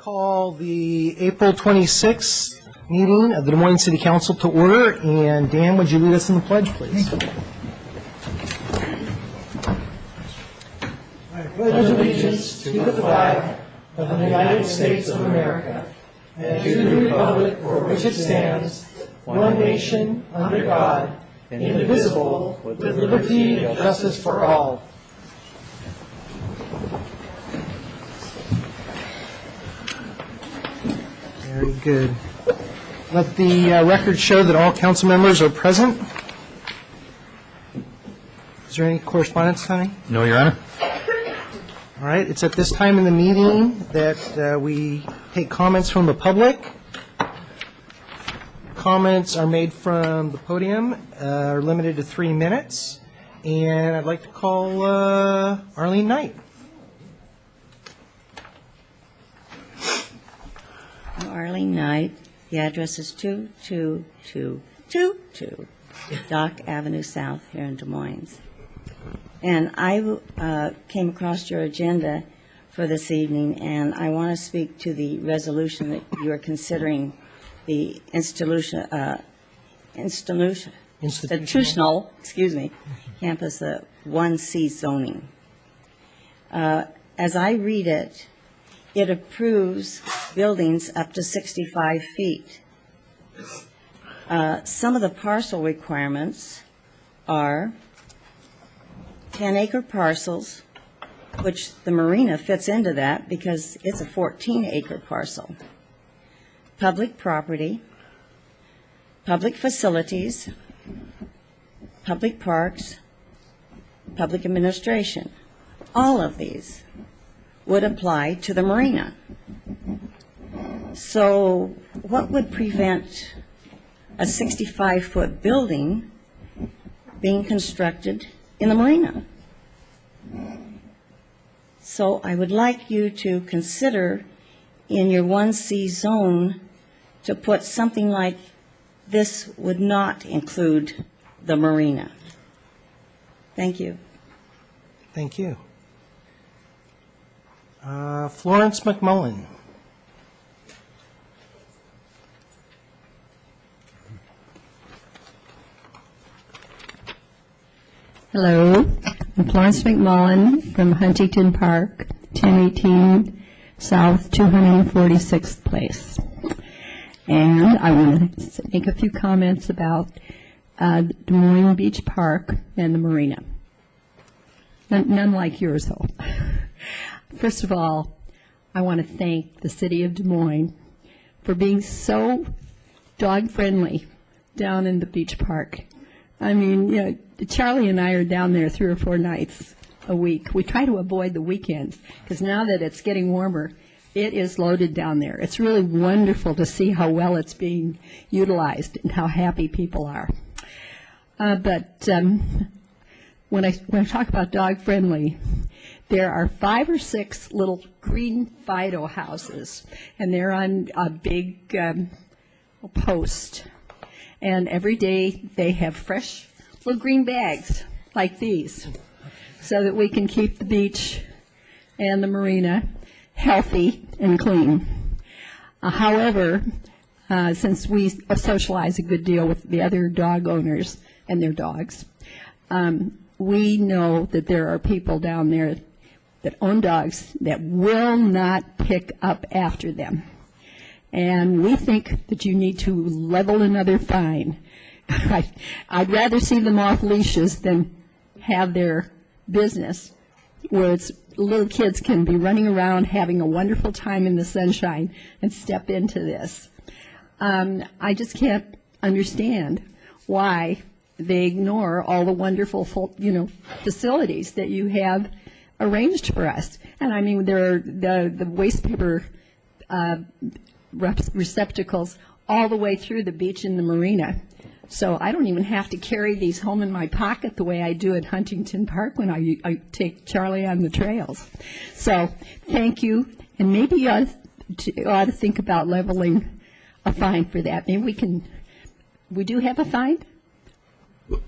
call the April 26th meeting of the Des Moines City Council to order. And Dan, would you lead us in the pledge, please? I pledge allegiance to the flag of the United States of America and to the republic for which it stands, one nation, under God, indivisible, with liberty and justice for all. Very good. Let the record show that all council members are present. Is there any correspondence, Tony? No, Your Honor. All right. It's at this time in the meeting that we take comments from the public. Comments are made from the podium, are limited to 3 minutes. And I'd like to call Arlene Knight. Arlene Knight. The address is 22222 Dock Avenue South here in Des Moines. And I came across your agenda for this evening, and I want to speak to the resolution that you are considering, the institutional campus 1C zoning. As I read it, it approves buildings up to 65 feet. Some of the parcel requirements are 10-acre parcels, which the marina fits into that because it's a 14-acre parcel. Public property, public facilities, public parks, public administration. All of these would apply to the marina. So what would prevent a 65-foot building being constructed in the marina? So I would like you to consider in your 1C zone to put something like this would not include the marina. Thank you. Thank you. Florence McMullen. Hello, I'm Florence McMullen from Huntington Park, 1018 South 246th Place. And I want to make a few comments about Des Moines Beach Park and the marina. None like yours, though. First of all, I want to thank the city of Des Moines for being so dog-friendly down in the beach park. I mean, you know, Charlie and I are down there 3 or 4 nights a week. We try to avoid the weekends because now that it's getting warmer, it is loaded down there. It's really wonderful to see how well it's being utilized and how happy people are. But when I talk about dog-friendly, there are 5 or 6 little green Fido houses, and they're on a big post. And every day they have fresh little green bags like these so that we can keep the beach and the marina healthy and clean. However, since we socialize a good deal with the other dog owners and their dogs, we know that there are people down there that own dogs that will not pick up after them. And we think that you need to level another fine. I'd rather see them off leashes than have their business where it's little kids can be running around having a wonderful time in the sunshine and step into this. I just can't understand why they ignore all the wonderful, facilities that you have arranged for us. And I mean, there are the waste paper receptacles all the way through the beach and the marina. So I don't even have to carry these home in my pocket the way I do at Huntington Park when I take Charlie on the trails. So thank you. And maybe you ought to think about leveling a fine for that. Maybe we do have a fine?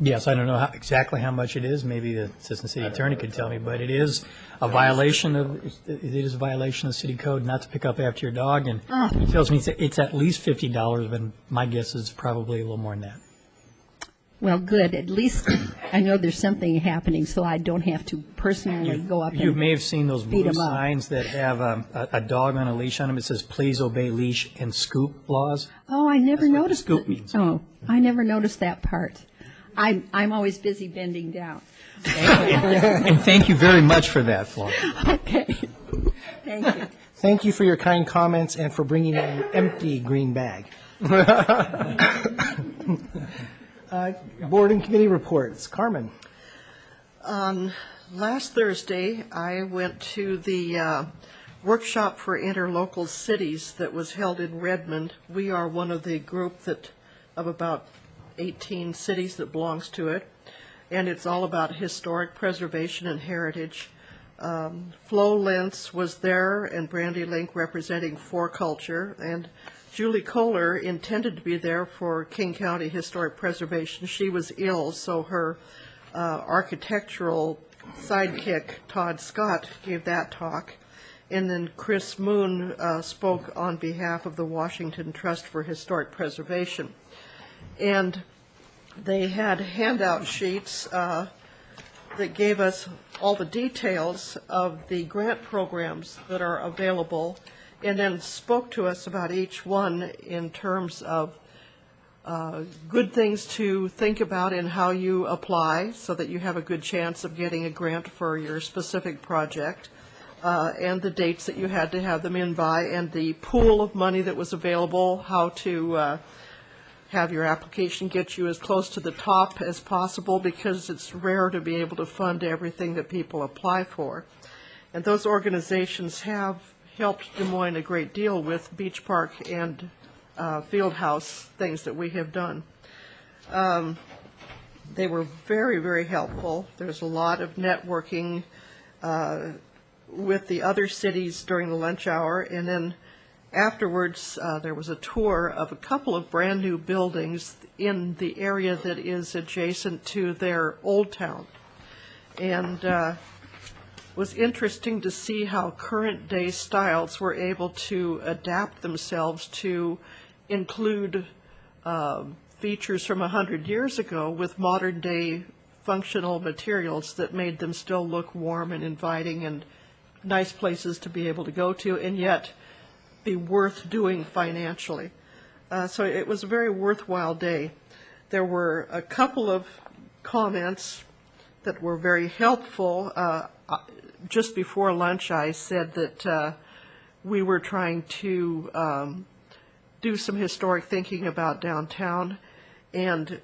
Yes, I don't know exactly how much it is. Maybe the assistant city attorney could tell me, but it is a violation of the city code not to pick up after your dog. And he tells me it's at least $50, but my guess is probably a little more than that. Well, good. At least I know there's something happening, so I don't have to personally go up You and may have seen those beat blue 'em up. signs that have a dog on a leash on them. It says, "Please obey leash and scoop laws." Oh, I never That's what noticed scoop it. means. Oh, I never noticed that part. I'm always busy bending down. And thank you very much for that, Flora. Okay. Thank you. Thank you for your kind comments and for bringing in an empty green bag. Board and committee reports. Carmen. Last Thursday, I went to the workshop for interlocal cities that was held in Redmond. We are one of the group of about 18 cities that belongs to it, and it's all about historic preservation and heritage. Flo Lentz was there, and Brandy Link representing For Culture, and Julie Kohler intended to be there for King County Historic Preservation. She was ill, so her architectural sidekick, Todd Scott, gave that talk. And then Chris Moon spoke on behalf of the Washington Trust for Historic Preservation. And they had handout sheets that gave us all the details of the grant programs that are available, and then spoke to us about each one in terms of good things to think about in how you apply so that you have a good chance of getting a grant for your specific project, and the dates that you had to have them in by, and the pool of money that was available, how to have your application get you as close to the top as possible, because it's rare to be able to fund everything that people apply for. And those organizations have helped Des Moines a great deal with beach park and field house things that we have done. They were very, very helpful. There's a lot of networking with the other cities during the lunch hour, and then afterwards there was a tour of a couple of brand new buildings in the area that is adjacent to their old town. And was interesting to see how current day styles were able to adapt themselves to include features from 100 years ago with modern day functional materials that made them still look warm and inviting and nice places to be able to go to, and yet be worth doing financially. So it was a very worthwhile day. There were a couple of comments that were very helpful. Just before lunch, I said that we were trying to do some historic thinking about downtown, and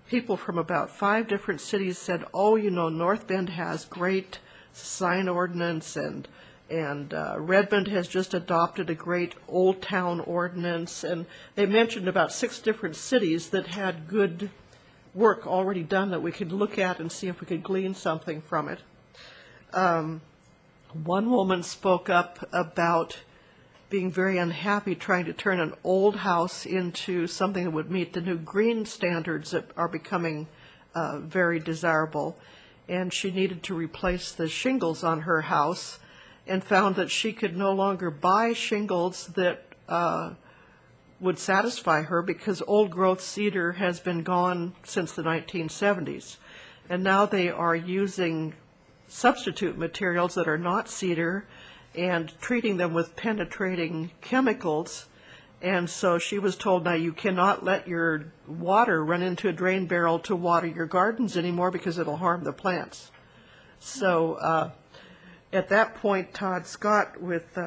people from about 5 different cities said, oh, you know, North Bend has great sign ordinance, and Redmond has just adopted a great Old Town ordinance, and they mentioned about 6 different cities that had good work already done that we could look at and see if we could glean something from it. One woman spoke up about being very unhappy trying to turn an old house into something that would meet the new green standards that are becoming very desirable, and she needed to replace the shingles on her house, and found that she could no longer buy shingles that would satisfy her because old growth cedar has been gone since the 1970s. And now they are using substitute materials that are not cedar and treating them with penetrating chemicals. And so she was told, now you cannot let your water run into a drain barrel to water your gardens anymore because it'll harm the plants. So at that point, Todd Scott with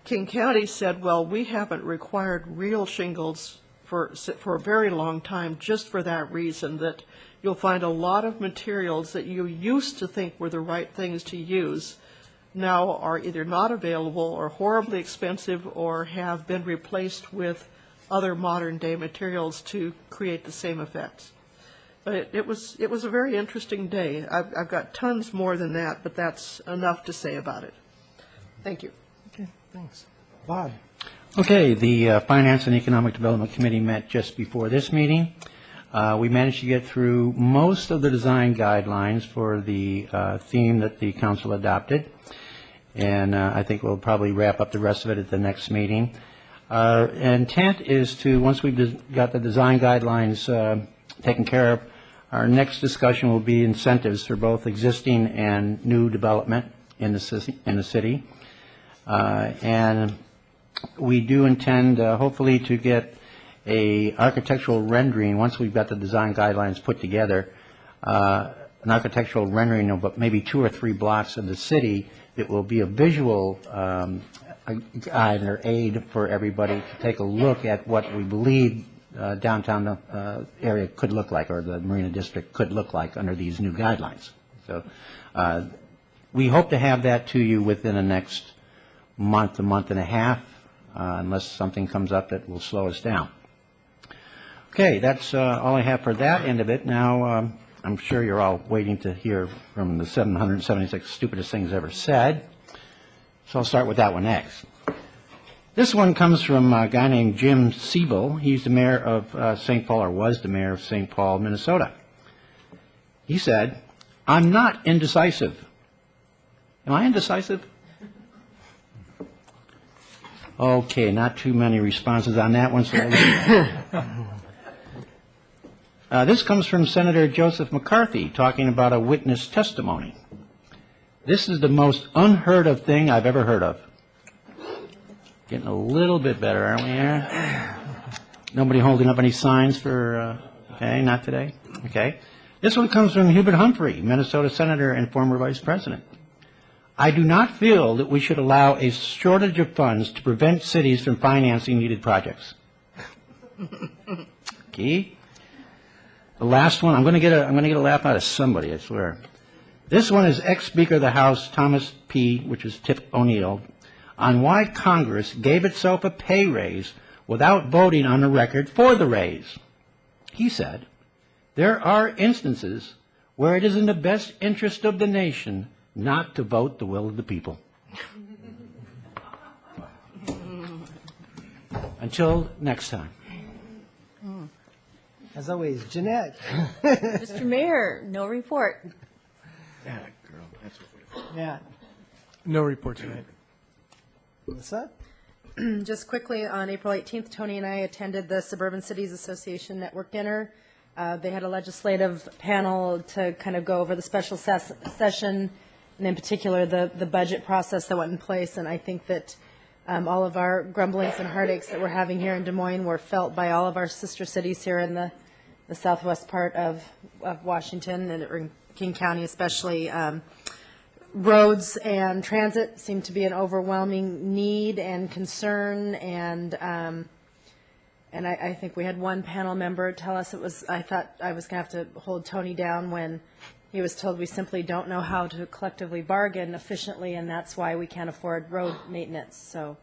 King County said, well, we haven't required real shingles for a very long time just for that reason, that you'll find a lot of materials that you used to think were the right things to use now are either not available or horribly expensive or have been replaced with other modern day materials to create the same effects. But it was a very interesting day. I've got tons more than that, but that's enough to say about it. Thank you. Okay, thanks. Bob. Okay, the Finance and Economic Development Committee met just before this meeting. We managed to get through most of the design guidelines for the theme that the council adopted, and I think we'll probably wrap up the rest of it at the next meeting. Our intent is to, once we've got the design guidelines taken care of, our next discussion will be incentives for both existing and new development in the city. And we do intend, hopefully, to get a architectural rendering, once we've got the design guidelines put together, an architectural rendering of maybe 2 or 3 blocks of the city that will be a visual guide or aid for everybody to take a look at what we believe downtown area could look like, or the Marina District could look like under these new guidelines. So we hope to have that to you within the next month, a month and a half, unless something comes up that will slow us down. Okay, that's all I have for that end of it. Now, I'm sure you're all waiting to hear from the 776 stupidest things ever said. So I'll start with that one next. This one comes from a guy named Jim Siebel. He's the mayor of St. Paul, or was the mayor of St. Paul, Minnesota. He said, "I'm not indecisive." Am I indecisive? Okay, not too many responses on that one. So this comes from Senator Joseph McCarthy talking about a witness testimony. "This is the most unheard of thing I've ever heard of." Getting a little bit better, aren't we here? Nobody holding up any signs for, okay, not today? Okay. This one comes from Hubert Humphrey, Minnesota Senator and former Vice President. "I do not feel that we should allow a shortage of funds to prevent cities from financing needed projects." Okay. The last one, I'm going to get a laugh out of somebody, I swear. This one is ex-Speaker of the House Thomas P., which is Tip O'Neill, on why Congress gave itself a pay raise without voting on the record for the raise. He said, "There are instances where it is in the best interest of the nation not to vote the will of the people." Until next time. As always, Jeanette. Mr. Mayor, no report. Yeah. No report tonight. What's that? Just quickly, on April 18th, Tony and I attended the Suburban Cities Association Network Dinner. They had a legislative panel to kind of go over the special session, and in particular, the budget process that went in place. And I think that all of our grumblings and heartaches that we're having here in Des Moines were felt by all of our sister cities here in the southwest part of Washington, and in King County especially. Roads and transit seem to be an overwhelming need and concern, and I think we had one panel member tell us it was, I thought I was going to have to hold Tony down when he was told we simply don't know how to collectively bargain efficiently, and that's why we can't afford road maintenance. So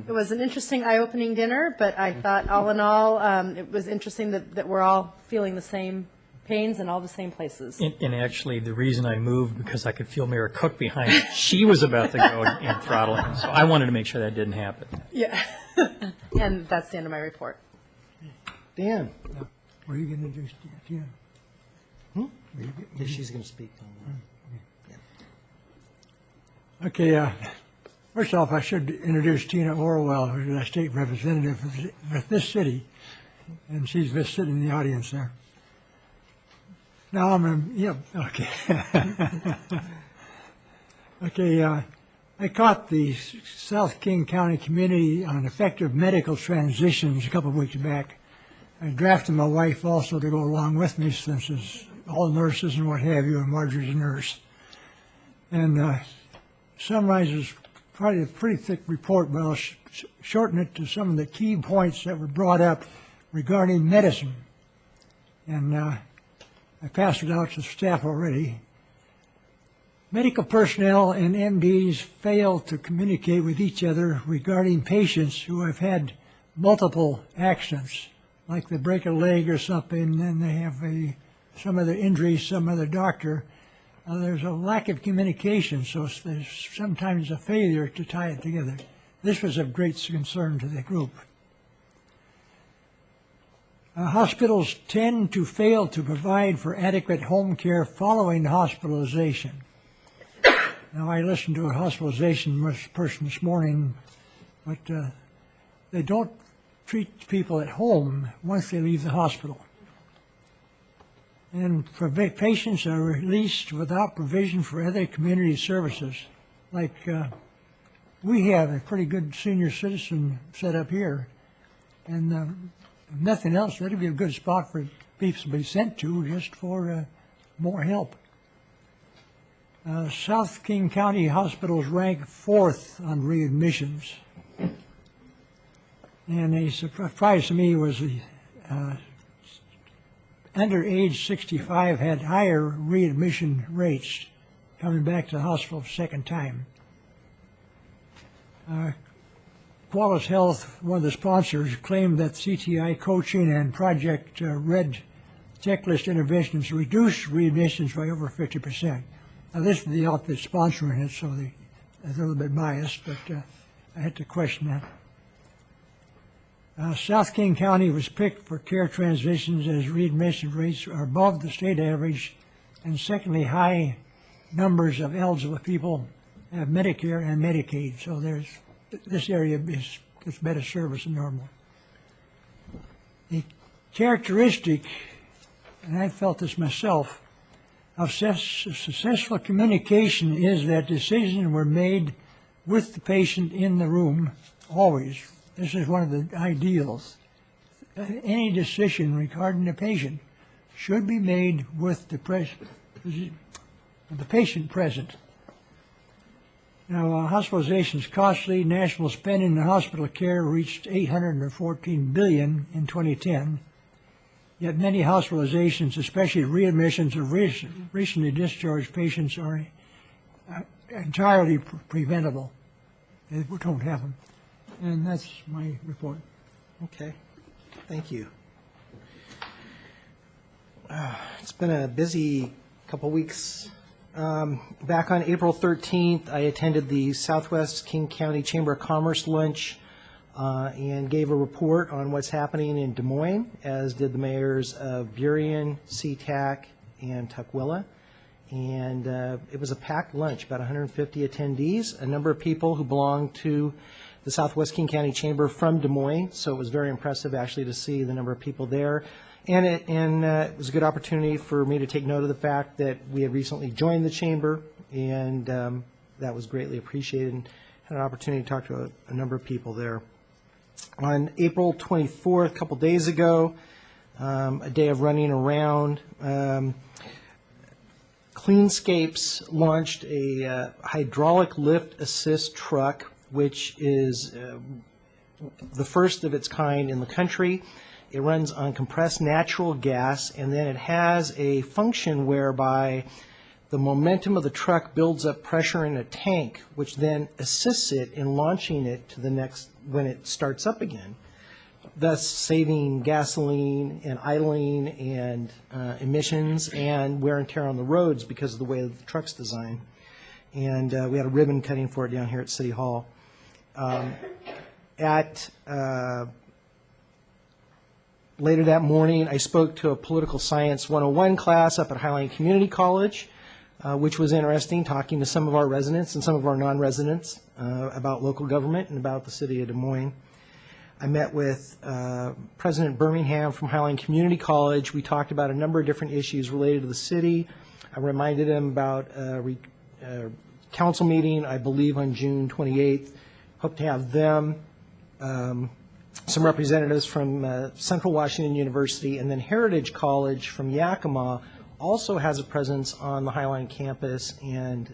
it was an interesting, eye-opening dinner, but I thought all in all, it was interesting that we're all feeling the same pains in all the same places. And actually, the reason I moved, because I could feel Mayor Cook behind me. She was about to go and throttle him, so I wanted to make sure that didn't happen. Yeah. And that's the end of my report. Dan. What are you going to do, Tina? Yeah, she's going to speak. Okay, first off, I should introduce Tina Orwell, who's a state representative of this city, and she's just sitting in the audience there. Now okay. Okay, I caught the South King County Committee on Effective Medical Transitions a couple of weeks back. I drafted my wife also to go along with me, since it's all nurses and what have you, and Marjorie's a nurse. And summarizes probably a pretty thick report, but I'll shorten it to some of the key points that were brought up regarding medicine. And I passed it out to staff already. Medical personnel and MDs fail to communicate with each other regarding patients who have had multiple accidents, like they break a leg or something, and they have some other injury, some other doctor. There's a lack of communication, so there's sometimes a failure to tie it together. This was of great concern to the group. Hospitals tend to fail to provide for adequate home care following hospitalization. Now, I listened to a hospitalization person this morning, but they don't treat people at home once they leave the hospital. And patients are released without provision for other community services. Like we have a pretty good senior citizen set up here, and if nothing else, that'd be a good spot for people to be sent to just for more help. South King County hospitals rank 4th on readmissions. And a surprise to me was the under age 65 had higher readmission rates coming back to the hospital a second time. Qualis Health, one of the sponsors, claimed that CTI coaching and Project Red checklist interventions reduced readmissions by over 50%. Now, this is the outfit sponsoring it, so they're a little bit biased, but I had to question that. South King County was picked for care transitions as readmission rates are above the state average, and secondly, high numbers of eligible people have Medicare and Medicaid, so this area gets better service than normal. The characteristic, and I felt this myself, of successful communication is that decisions were made with the patient in the room always. This is one of the ideals. Any decision regarding the patient should be made with the patient present. Now, hospitalization is costly. National spending on hospital care reached $814 billion in 2010. Yet many hospitalizations, especially readmissions of recently discharged patients, are entirely preventable. They don't happen. And that's my report. Okay, thank you. It's been a busy couple weeks. Back on April 13th, I attended the Southwest King County Chamber of Commerce lunch and gave a report on what's happening in Des Moines, as did the mayors of Burien, Sea-Tac, and Tukwila. And it was a packed lunch, about 150 attendees, a number of people who belong to the Southwest King County Chamber from Des Moines, so it was very impressive actually to see the number of people there. And it was a good opportunity for me to take note of the fact that we had recently joined the chamber, and that was greatly appreciated, and had an opportunity to talk to a number of people there. On April 24th, a couple days ago, a day of running around, Cleanscapes launched a hydraulic lift assist truck, which is the first of its kind in the country. It runs on compressed natural gas, and then it has a function whereby the momentum of the truck builds up pressure in a tank, which then assists it in launching it to the next when it starts up again, thus saving gasoline and idling and emissions and wear and tear on the roads because of the way the truck's designed. And we had a ribbon cutting for it down here at City Hall. Later that morning, I spoke to a Political Science 101 class up at Highline Community College, which was interesting, talking to some of our residents and some of our non-residents about local government and about the city of Des Moines. I met with President Birmingham from Highline Community College. We talked about a number of different issues related to the city. I reminded him about a council meeting, I believe, on June 28th. Hope to have them, some representatives from Central Washington University, and then Heritage College from Yakima also has a presence on the Highline campus, and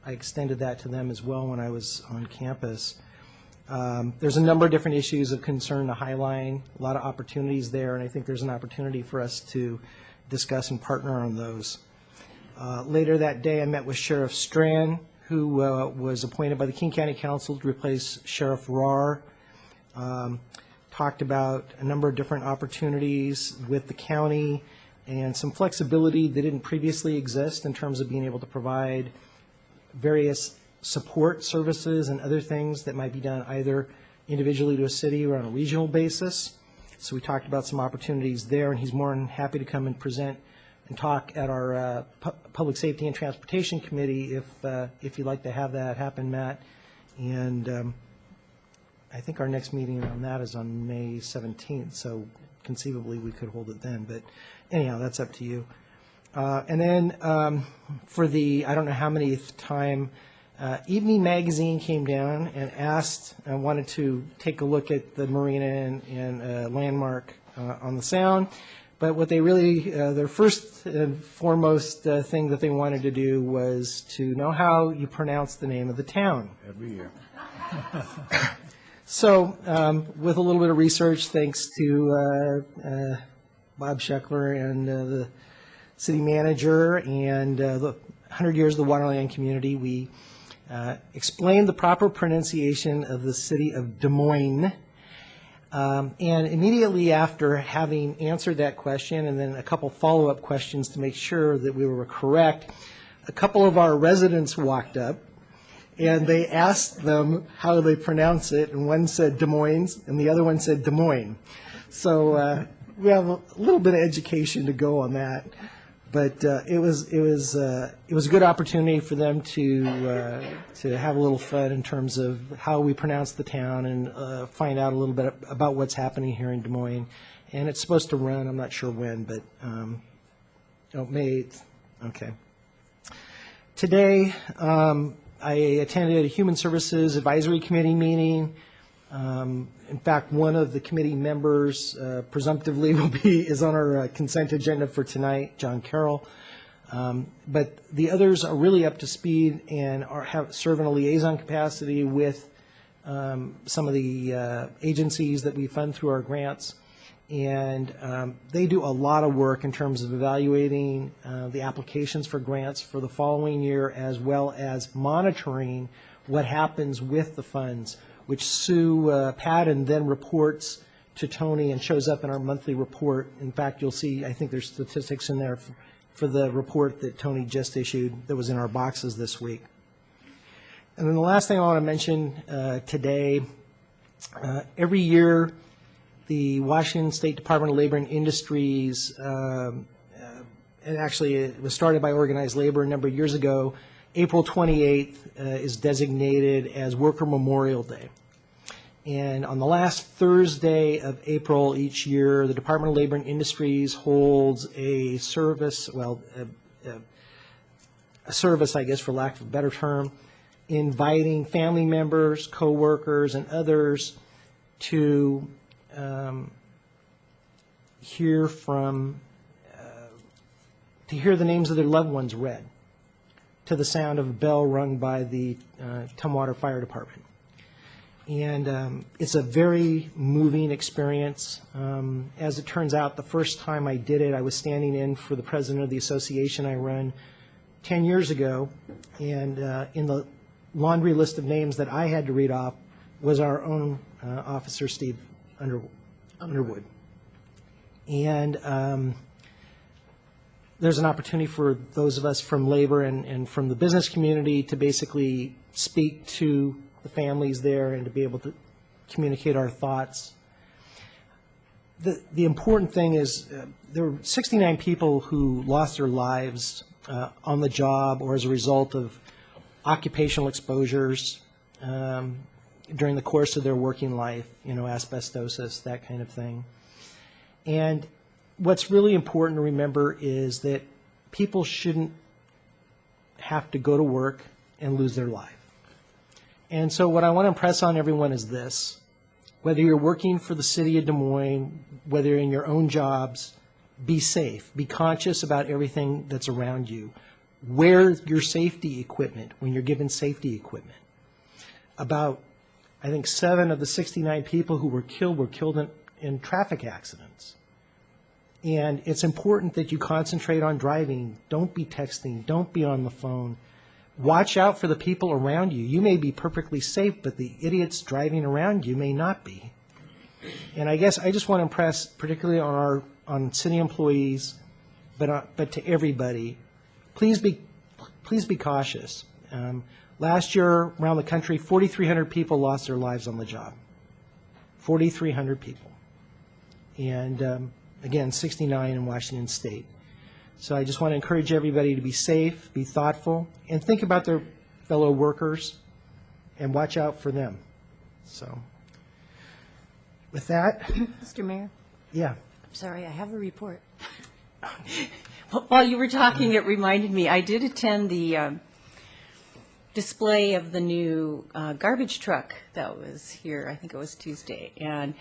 I extended that to them as well when I was on campus. There's a number of different issues of concern to Highline, a lot of opportunities there, and I think there's an opportunity for us to discuss and partner on those. Later that day, I met with Sheriff Strand, who was appointed by the King County Council to replace Sheriff Rahr. Talked about a number of different opportunities with the county and some flexibility that didn't previously exist in terms of being able to provide various support services and other things that might be done either individually to a city or on a regional basis. So we talked about some opportunities there, and he's more than happy to come and present and talk at our Public Safety and Transportation Committee if you'd like to have that happen, Matt. And I think our next meeting on that is on May 17th, so conceivably we could hold it then. But anyhow, that's up to you. And then for the, I don't know how many time, Evening Magazine came down and asked, wanted to take a look at the marina and landmark on the Sound. But what they really, their first and foremost thing that they wanted to do was to know how you pronounce the name of the town. Every year. So with a little bit of research, thanks to Bob Scheckler and the city manager and the 100 Years of the Waterland Community, we explained the proper pronunciation of the city of Des Moines. And immediately after having answered that question and then a couple follow-up questions to make sure that we were correct, a couple of our residents walked up and they asked them how they pronounce it, and one said Des Moines and the other one said Des Moines. So we have a little bit of education to go on that. But it was a good opportunity for them to have a little fun in terms of how we pronounce the town and find out a little bit about what's happening here in Des Moines. And it's supposed to run, I'm not sure when, but May 8th. Okay. Today, I attended a Human Services Advisory Committee meeting. In fact, one of the committee members presumptively is on our consent agenda for tonight, John Carroll. But the others are really up to speed and serve in a liaison capacity with some of the agencies that we fund through our grants. And they do a lot of work in terms of evaluating the applications for grants for the following year, as well as monitoring what happens with the funds, which Sue Patton then reports to Tony and shows up in our monthly report. In fact, you'll see, I think there's statistics in there for the report that Tony just issued that was in our boxes this week. And then the last thing I want to mention today, every year the Washington State Department of Labor and Industries, and actually it was started by organized labor a number of years ago, April 28th is designated as Worker Memorial Day. And on the last Thursday of April each year, the Department of Labor and Industries holds a service, a service, I guess, for lack of a better term, inviting family members, coworkers, and others to hear the names of their loved ones read to the sound of a bell rung by the Tumwater Fire Department. And it's a very moving experience. As it turns out, the first time I did it, I was standing in for the president of the association I run 10 years ago, and in the laundry list of names that I had to read off was our own officer, Steve Underwood. And there's an opportunity for those of us from labor and from the business community to basically speak to the families there and to be able to communicate our thoughts. The important thing is there were 69 people who lost their lives on the job or as a result of occupational exposures during the course of their working life, asbestosis, that kind of thing. And what's really important to remember is that people shouldn't have to go to work and lose their life. And so what I want to impress on everyone is this: whether you're working for the city of Des Moines, whether you're in your own jobs, be safe. Be conscious about everything that's around you. Wear your safety equipment when you're given safety equipment. About, I think, 7 of the 69 people who were killed in traffic accidents. And it's important that you concentrate on driving. Don't be texting. Don't be on the phone. Watch out for the people around you. You may be perfectly safe, but the idiots driving around you may not be. And I guess I just want to impress, particularly on city employees, but to everybody, please be cautious. Last year, around the country, 4,300 people lost their lives on the job. 4,300 people. and again, 69 in Washington State. So I just want to encourage everybody to be safe, be thoughtful, and think about their fellow workers and watch out for them. So with that, Mr. Mayor, yeah. I'm sorry, I have a report. While you were talking, it reminded me, I did attend the display of the new garbage truck that was here, I think it was Tuesday, and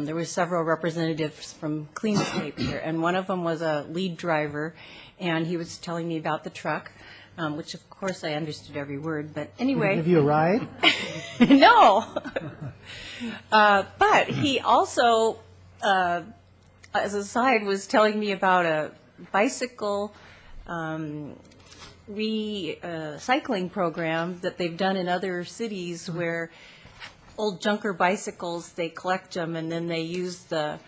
there were several representatives from Cleanscape here, and one of them was a lead driver, and he was telling me about the truck, which of course I understood every word, but anyway. Give you a ride? No. But he also, as a side, was telling me about a bicycle recycling program that they've done in other cities where old junker bicycles, they collect them and then they use the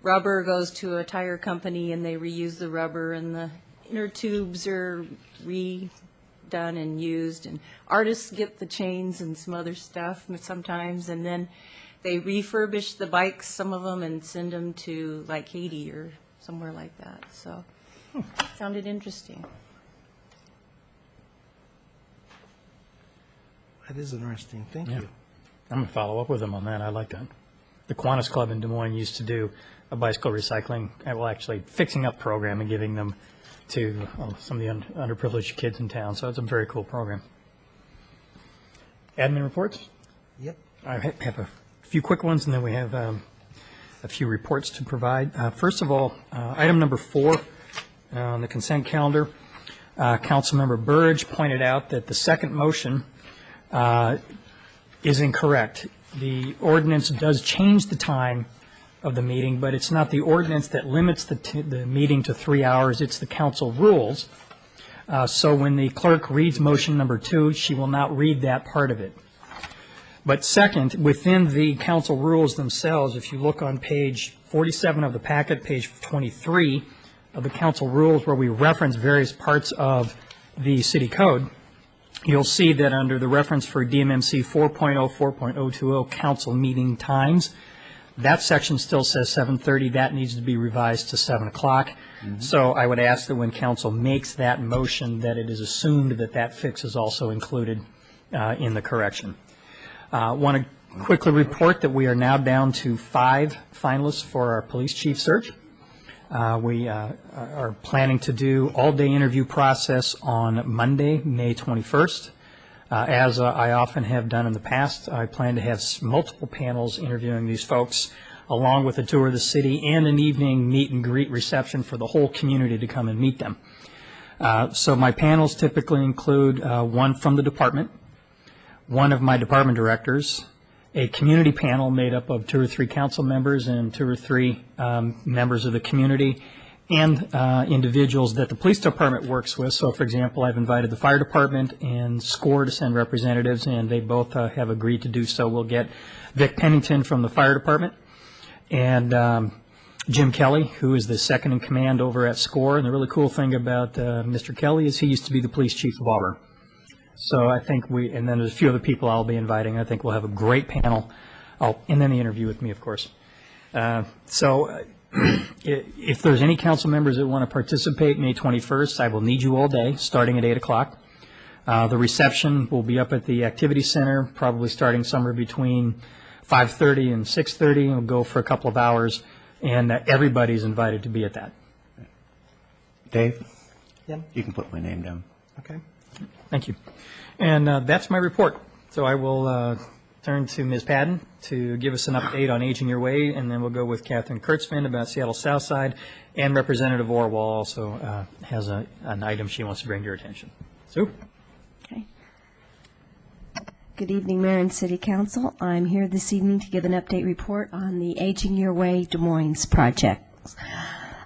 rubber, goes to a tire company and they reuse the rubber, and the inner tubes are redone and used, and artists get the chains and some other stuff sometimes, and then they refurbish the bikes, some of them, and send them to like Haiti or somewhere like that. So sounded interesting. That is interesting. Thank Yeah. you. I'm going to follow up with them on that. I like that. The Kiwanis Club in Des Moines used to do a bicycle recycling, well, actually fixing up program and giving them to some of the underprivileged kids in town. So it's a very cool program. Admin reports? Yep. I have a few quick ones, and then we have a few reports to provide. First of all, item number 4 on the consent calendar, Councilmember Burge pointed out that the second motion is incorrect. The ordinance does change the time of the meeting, but it's not the ordinance that limits the meeting to 3 hours. It's the council rules. So when the clerk reads motion number 2, she will not read that part of it. But second, within the council rules themselves, if you look on page 47 of the packet, page 23 of the council rules, where we reference various parts of the city code, you'll see that under the reference for DMMC 4.0, 4.020 council meeting times, that section still says 7:30. That needs to be revised to 7 o'clock. So I would ask that when council makes that motion, that it is assumed that that fix is also included in the correction. Want to quickly report that we are now down to 5 finalists for our police chief search. We are planning to do all-day interview process on Monday, May 21st. As I often have done in the past, I plan to have multiple panels interviewing these folks, along with a tour of the city and an evening meet and greet reception for the whole community to come and meet them. So my panels typically include one from the department, one of my department directors, a community panel made up of 2 or 3 council members and 2 or 3 members of the community, and individuals that the police department works with. So, for example, I've invited the fire department and SCORE to send representatives, and they both have agreed to do so. We'll get Vic Pennington from the fire department and Jim Kelly, who is the second in command over at SCORE. And the really cool thing about Mr. Kelly is he used to be the police chief of Auburn. So I think and then there's a few other people I'll be inviting. I think we'll have a great panel. And then the interview with me, of course. If there's any council members that want to participate May 21st, I will need you all day, starting at 8 o'clock. The reception will be up at the activity center, probably starting somewhere between 5:30 and 6:30. We'll go for a couple of hours, and everybody's invited to be at that. Dave? Yeah. You can put my name down. Okay. Thank you. And that's my report. So I will turn to Ms. Padden to give us an update on Aging Your Way, and then we'll go with Catherine Kurtzman about Seattle Southside, and Representative Orwell also has an item she wants to bring to your attention. Sue? Okay. Good evening, Mayor and City Council. I'm here this evening to give an update report on the Aging Your Way Des Moines project.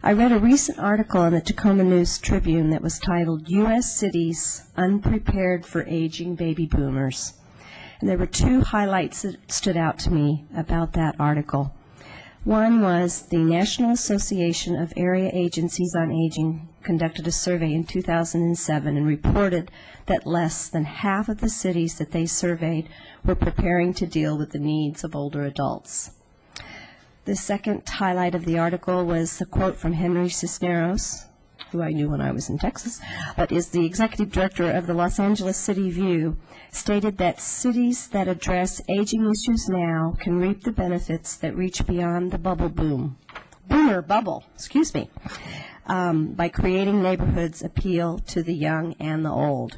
I read a recent article in the Tacoma News Tribune that was titled, U.S. Cities Unprepared for Aging Baby Boomers. And there were 2 highlights that stood out to me about that article. One was the National Association of Area Agencies on Aging conducted a survey in 2007 and reported that less than half of the cities that they surveyed were preparing to deal with the needs of older adults. The second highlight of the article was a quote from Henry Cisneros, who I knew when I was in Texas, but is the executive director of the Los Angeles City View, stated that cities that address aging issues now can reap the benefits that reach beyond the bubble bubble, by creating neighborhoods appeal to the young and the old.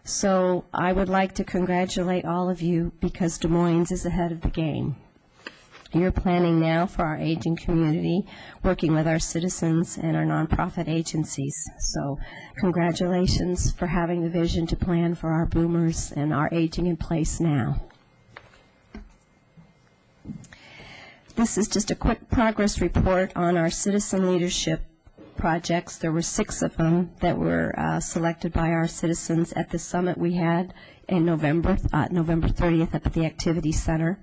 So I would like to congratulate all of you because Des Moines is ahead of the game. You're planning now for our aging community, working with our citizens and our nonprofit agencies. So congratulations for having the vision to plan for our boomers and our aging in place now. This is just a quick progress report on our citizen leadership projects. There were 6 of them that were selected by our citizens at the summit we had in November 30th up at the Activity Center.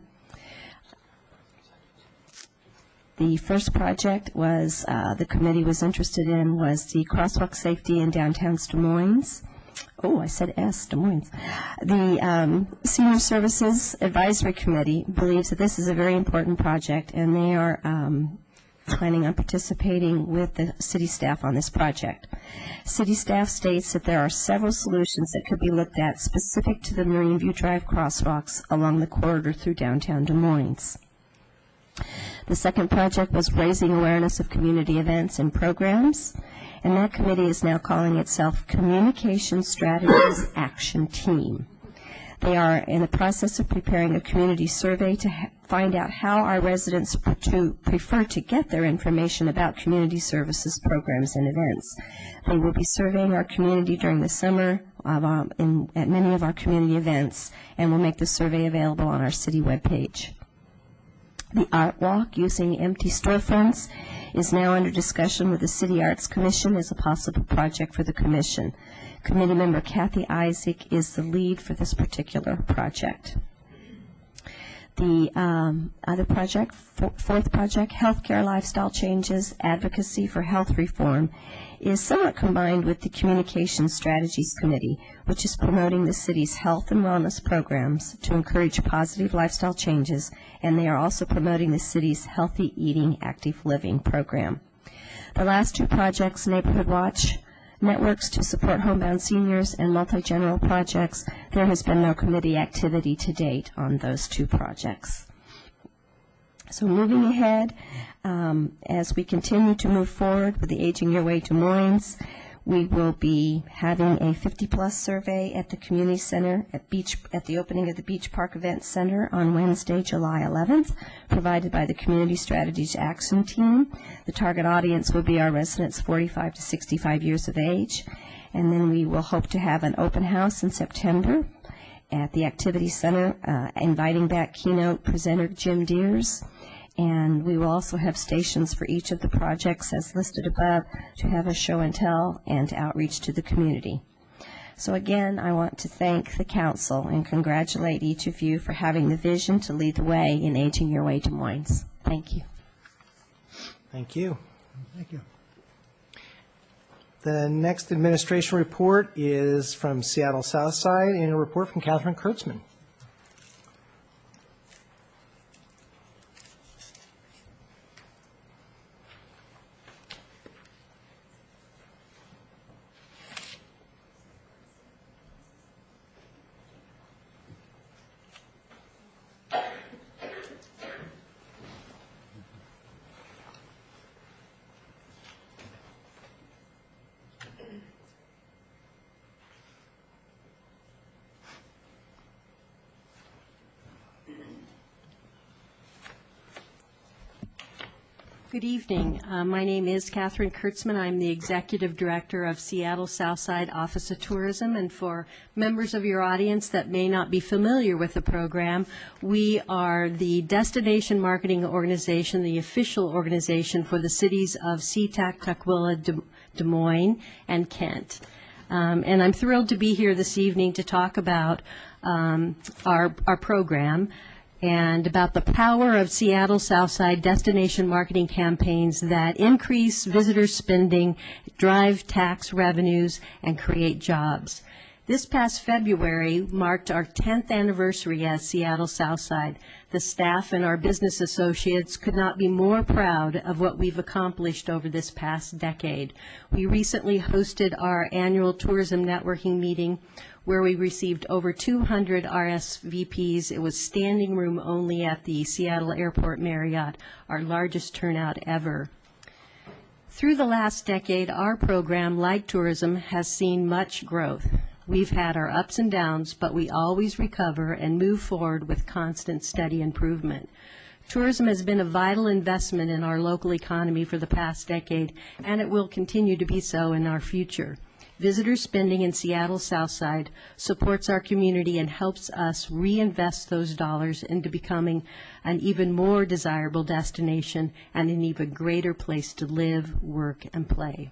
The first project was, the committee was interested in, was the crosswalk safety in downtown Des Moines. Oh, I said Des Moines. The Senior Services Advisory Committee believes that this is a very important project, and they are planning on participating with the city staff on this project. City staff states that there are several solutions that could be looked at specific to the Marine View Drive crosswalks along the corridor through downtown Des Moines. The second project was raising awareness of community events and programs, and that committee is now calling itself Communication Strategies Action Team. They are in the process of preparing a community survey to find out how our residents prefer to get their information about community services, programs, and events. They will be surveying our community during the summer at many of our community events, and will make the survey available on our city webpage. The Art Walk, using empty storefronts, is now under discussion with the City Arts Commission as a possible project for the commission. Committee member Kathy Isaac is the lead for this particular project. The other project, fourth project, Healthcare Lifestyle Changes, Advocacy for Health Reform, is somewhat combined with the Communication Strategies Committee, which is promoting the city's health and wellness programs to encourage positive lifestyle changes, and they are also promoting the city's Healthy Eating, Active Living program. The last 2 projects, Neighborhood Watch networks to support homebound seniors, and multi-general projects, there has been no committee activity to date on those 2 projects. So moving ahead, as we continue to move forward with the Aging Your Way Des Moines, we will be having a 50-plus survey at the community center at the opening of the Beach Park Event Center on Wednesday, July 11th, provided by the Community Strategies Action Team. The target audience will be our residents 45 to 65 years of age. And then we will hope to have an open house in September at the Activity Center, inviting back keynote presenter Jim Deers. And we will also have stations for each of the projects as listed above to have a show and tell and outreach to the community. So again, I want to thank the council and congratulate each of you for having the vision to lead the way in Aging Your Way Des Moines. Thank you. Thank you. Thank you. The next administration report is from Seattle Southside, and a report from Catherine Kurtzman. Good evening. My name is Catherine Kurtzman. I'm the Executive Director of Seattle Southside Office of Tourism. And for members of your audience that may not be familiar with the program, we are the destination marketing organization, the official organization for the cities of Sea-Tac, Tukwila, Des Moines, and Kent. And I'm thrilled to be here this evening to talk about our program and about the power of Seattle Southside destination marketing campaigns that increase visitor spending, drive tax revenues, and create jobs. This past February marked our 10th anniversary as Seattle Southside. The staff and our business associates could not be more proud of what we've accomplished over this past decade. We recently hosted our annual tourism networking meeting where we received over 200 RSVPs. It was standing room only at the Seattle Airport Marriott, our largest turnout ever. Through the last decade, our program, like tourism, has seen much growth. We've had our ups and downs, but we always recover and move forward with constant, steady improvement. Tourism has been a vital investment in our local economy for the past decade, and it will continue to be so in our future. Visitor spending in Seattle Southside supports our community and helps us reinvest those dollars into becoming an even more desirable destination and an even greater place to live, work, and play.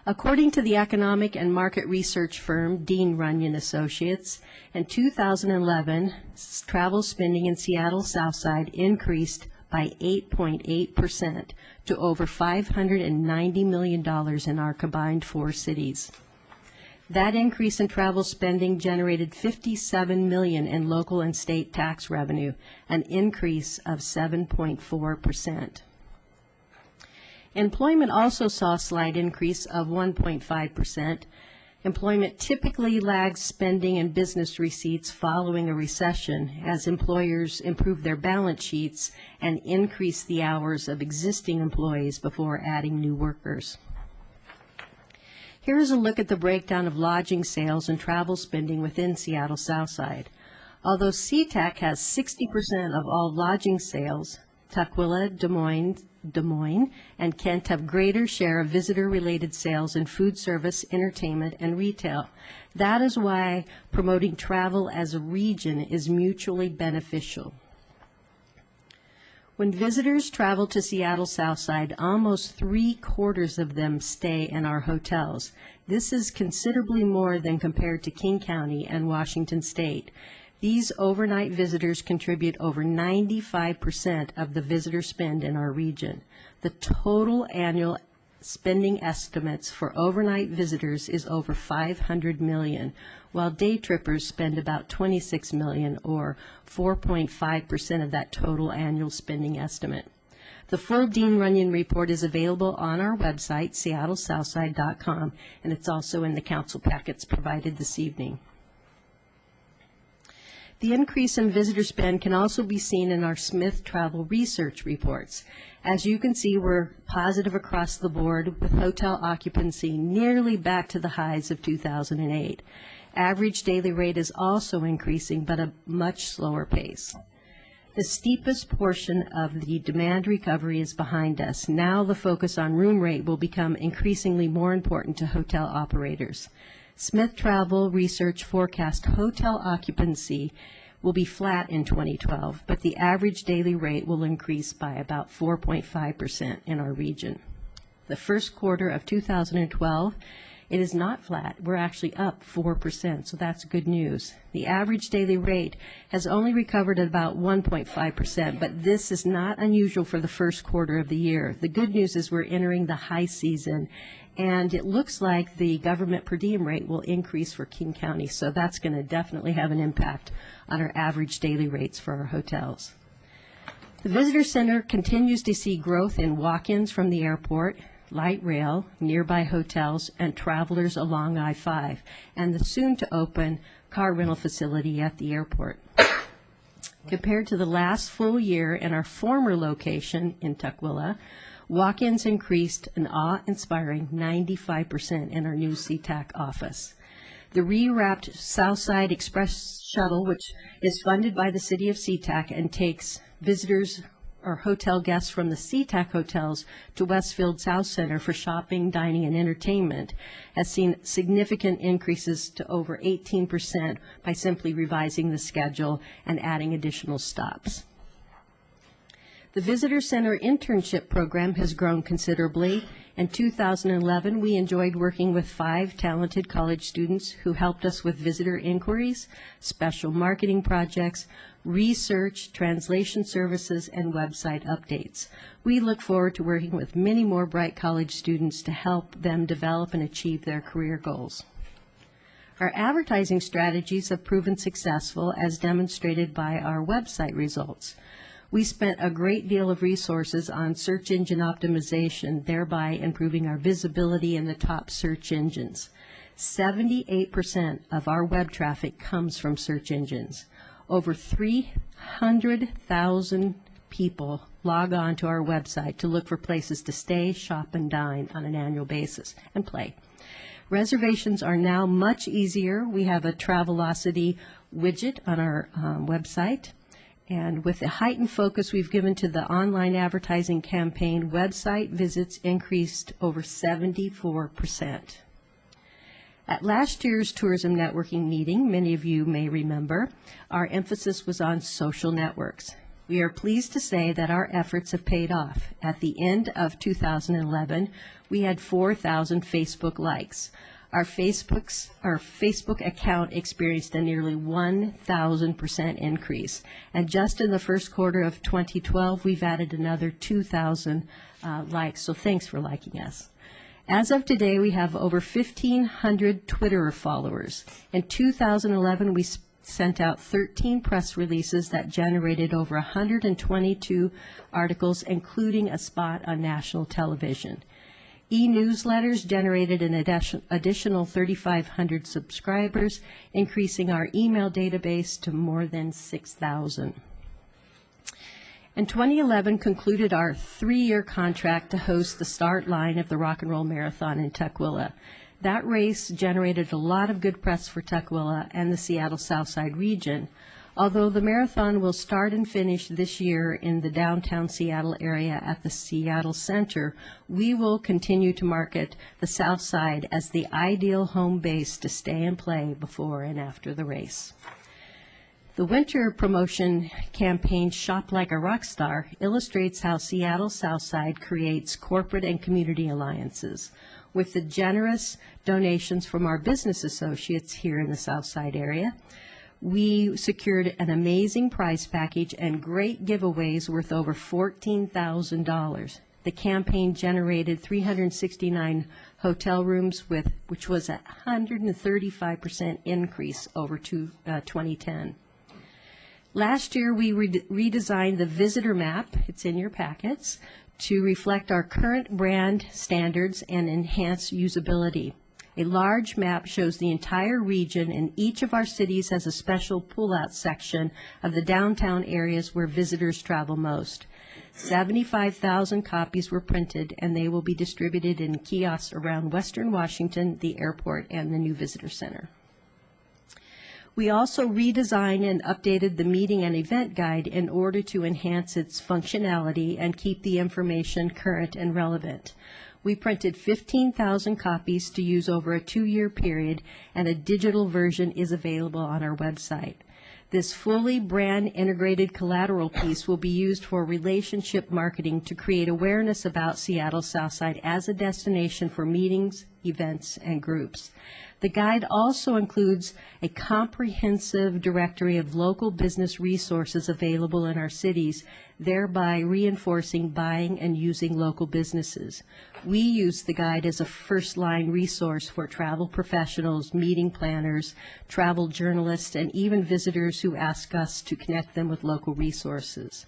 According to the economic and market research firm Dean Runyon Associates, in 2011, travel spending in Seattle Southside increased by 8.8% to over $590 million in our combined 4 cities. That increase in travel spending generated $57 million in local and state tax revenue, an increase of 7.4%. Employment also saw a slight increase of 1.5%. Employment typically lags spending and business receipts following a recession as employers improve their balance sheets and increase the hours of existing employees before adding new workers. Here is a look at the breakdown of lodging sales and travel spending within Seattle Southside. Although Sea-Tac has 60% of all lodging sales, Tukwila, Des Moines, and Kent have greater share of visitor-related sales in food service, entertainment, and retail. That is why promoting travel as a region is mutually beneficial. When visitors travel to Seattle Southside, almost 3/4 of them stay in our hotels. This is considerably more than compared to King County and Washington State. These overnight visitors contribute over 95% of the visitor spend in our region. The total annual spending estimates for overnight visitors is over $500 million, while day trippers spend about $26 million, or 4.5% of that total annual spending estimate. The full Dean Runyon report is available on our website, seattlesouthside.com, and it's also in the council packets provided this evening. The increase in visitor spend can also be seen in our Smith Travel Research reports. As you can see, we're positive across the board with hotel occupancy nearly back to the highs of 2008. Average daily rate is also increasing, but at a much slower pace. The steepest portion of the demand recovery is behind us. Now the focus on room rate will become increasingly more important to hotel operators. Smith Travel Research forecast hotel occupancy will be flat in 2012, but the average daily rate will increase by about 4.5% in our region. The first quarter of 2012, it is not flat. We're actually up 4%, so that's good news. The average daily rate has only recovered at about 1.5%, but this is not unusual for the first quarter of the year. The good news is we're entering the high season, and it looks like the government per diem rate will increase for King County, so that's going to definitely have an impact on our average daily rates for our hotels. The Visitor Center continues to see growth in walk-ins from the airport, light rail, nearby hotels, and travelers along I-5, and the soon-to-open car rental facility at the airport. Compared to the last full year in our former location in Tukwila, walk-ins increased an awe-inspiring 95% in our new Sea-Tac office. The rewrapped Southside Express Shuttle, which is funded by the City of Sea-Tac and takes visitors or hotel guests from the Sea-Tac hotels to Westfield South Center for shopping, dining, and entertainment, has seen significant increases to over 18% by simply revising the schedule and adding additional stops. The Visitor Center internship program has grown considerably. In 2011, we enjoyed working with 5 talented college students who helped us with visitor inquiries, special marketing projects, research, translation services, and website updates. We look forward to working with many more bright college students to help them develop and achieve their career goals. Our advertising strategies have proven successful, as demonstrated by our website results. We spent a great deal of resources on search engine optimization, thereby improving our visibility in the top search engines. 78% of our web traffic comes from search engines. Over 300,000 people log on to our website to look for places to stay, shop, and dine on an annual basis, and play. Reservations are now much easier. We have a Travelocity widget on our website. And with the heightened focus we've given to the online advertising campaign, website visits increased over 74%. At last year's tourism networking meeting, many of you may remember, our emphasis was on social networks. We are pleased to say that our efforts have paid off. At the end of 2011, we had 4,000 Facebook likes. Our Facebook account experienced a nearly 1,000% increase. And just in the first quarter of 2012, we've added another 2,000 likes. So thanks for liking us. As of today, we have over 1,500 Twitter followers. In 2011, we sent out 13 press releases that generated over 122 articles, including a spot on national television. E-newsletters generated an additional 3,500 subscribers, increasing our email database to more than 6,000. In 2011, concluded our 3-year contract to host the start line of the Rock and Roll Marathon in Tukwila. That race generated a lot of good press for Tukwila and the Seattle Southside region. Although the marathon will start and finish this year in the downtown Seattle area at the Seattle Center, we will continue to market the Southside as the ideal home base to stay and play before and after the race. The winter promotion campaign, Shop Like a Rock Star, illustrates how Seattle Southside creates corporate and community alliances. With the generous donations from our business associates here in the Southside area, we secured an amazing prize package and great giveaways worth over $14,000. The campaign generated 369 hotel rooms, which was a 135% increase over 2010. Last year, we redesigned the visitor map, it's in your packets, to reflect our current brand standards and enhance usability. A large map shows the entire region, and each of our cities has a special pull-out section of the downtown areas where visitors travel most. 75,000 copies were printed, and they will be distributed in kiosks around Western Washington, the airport, and the new visitor center. We also redesigned and updated the meeting and event guide in order to enhance its functionality and keep the information current and relevant. We printed 15,000 copies to use over a 2-year period, and a digital version is available on our website. This fully brand integrated collateral piece will be used for relationship marketing to create awareness about Seattle Southside as a destination for meetings, events, and groups. The guide also includes a comprehensive directory of local business resources available in our cities, thereby reinforcing buying and using local businesses. We use the guide as a first-line resource for travel professionals, meeting planners, travel journalists, and even visitors who ask us to connect them with local resources.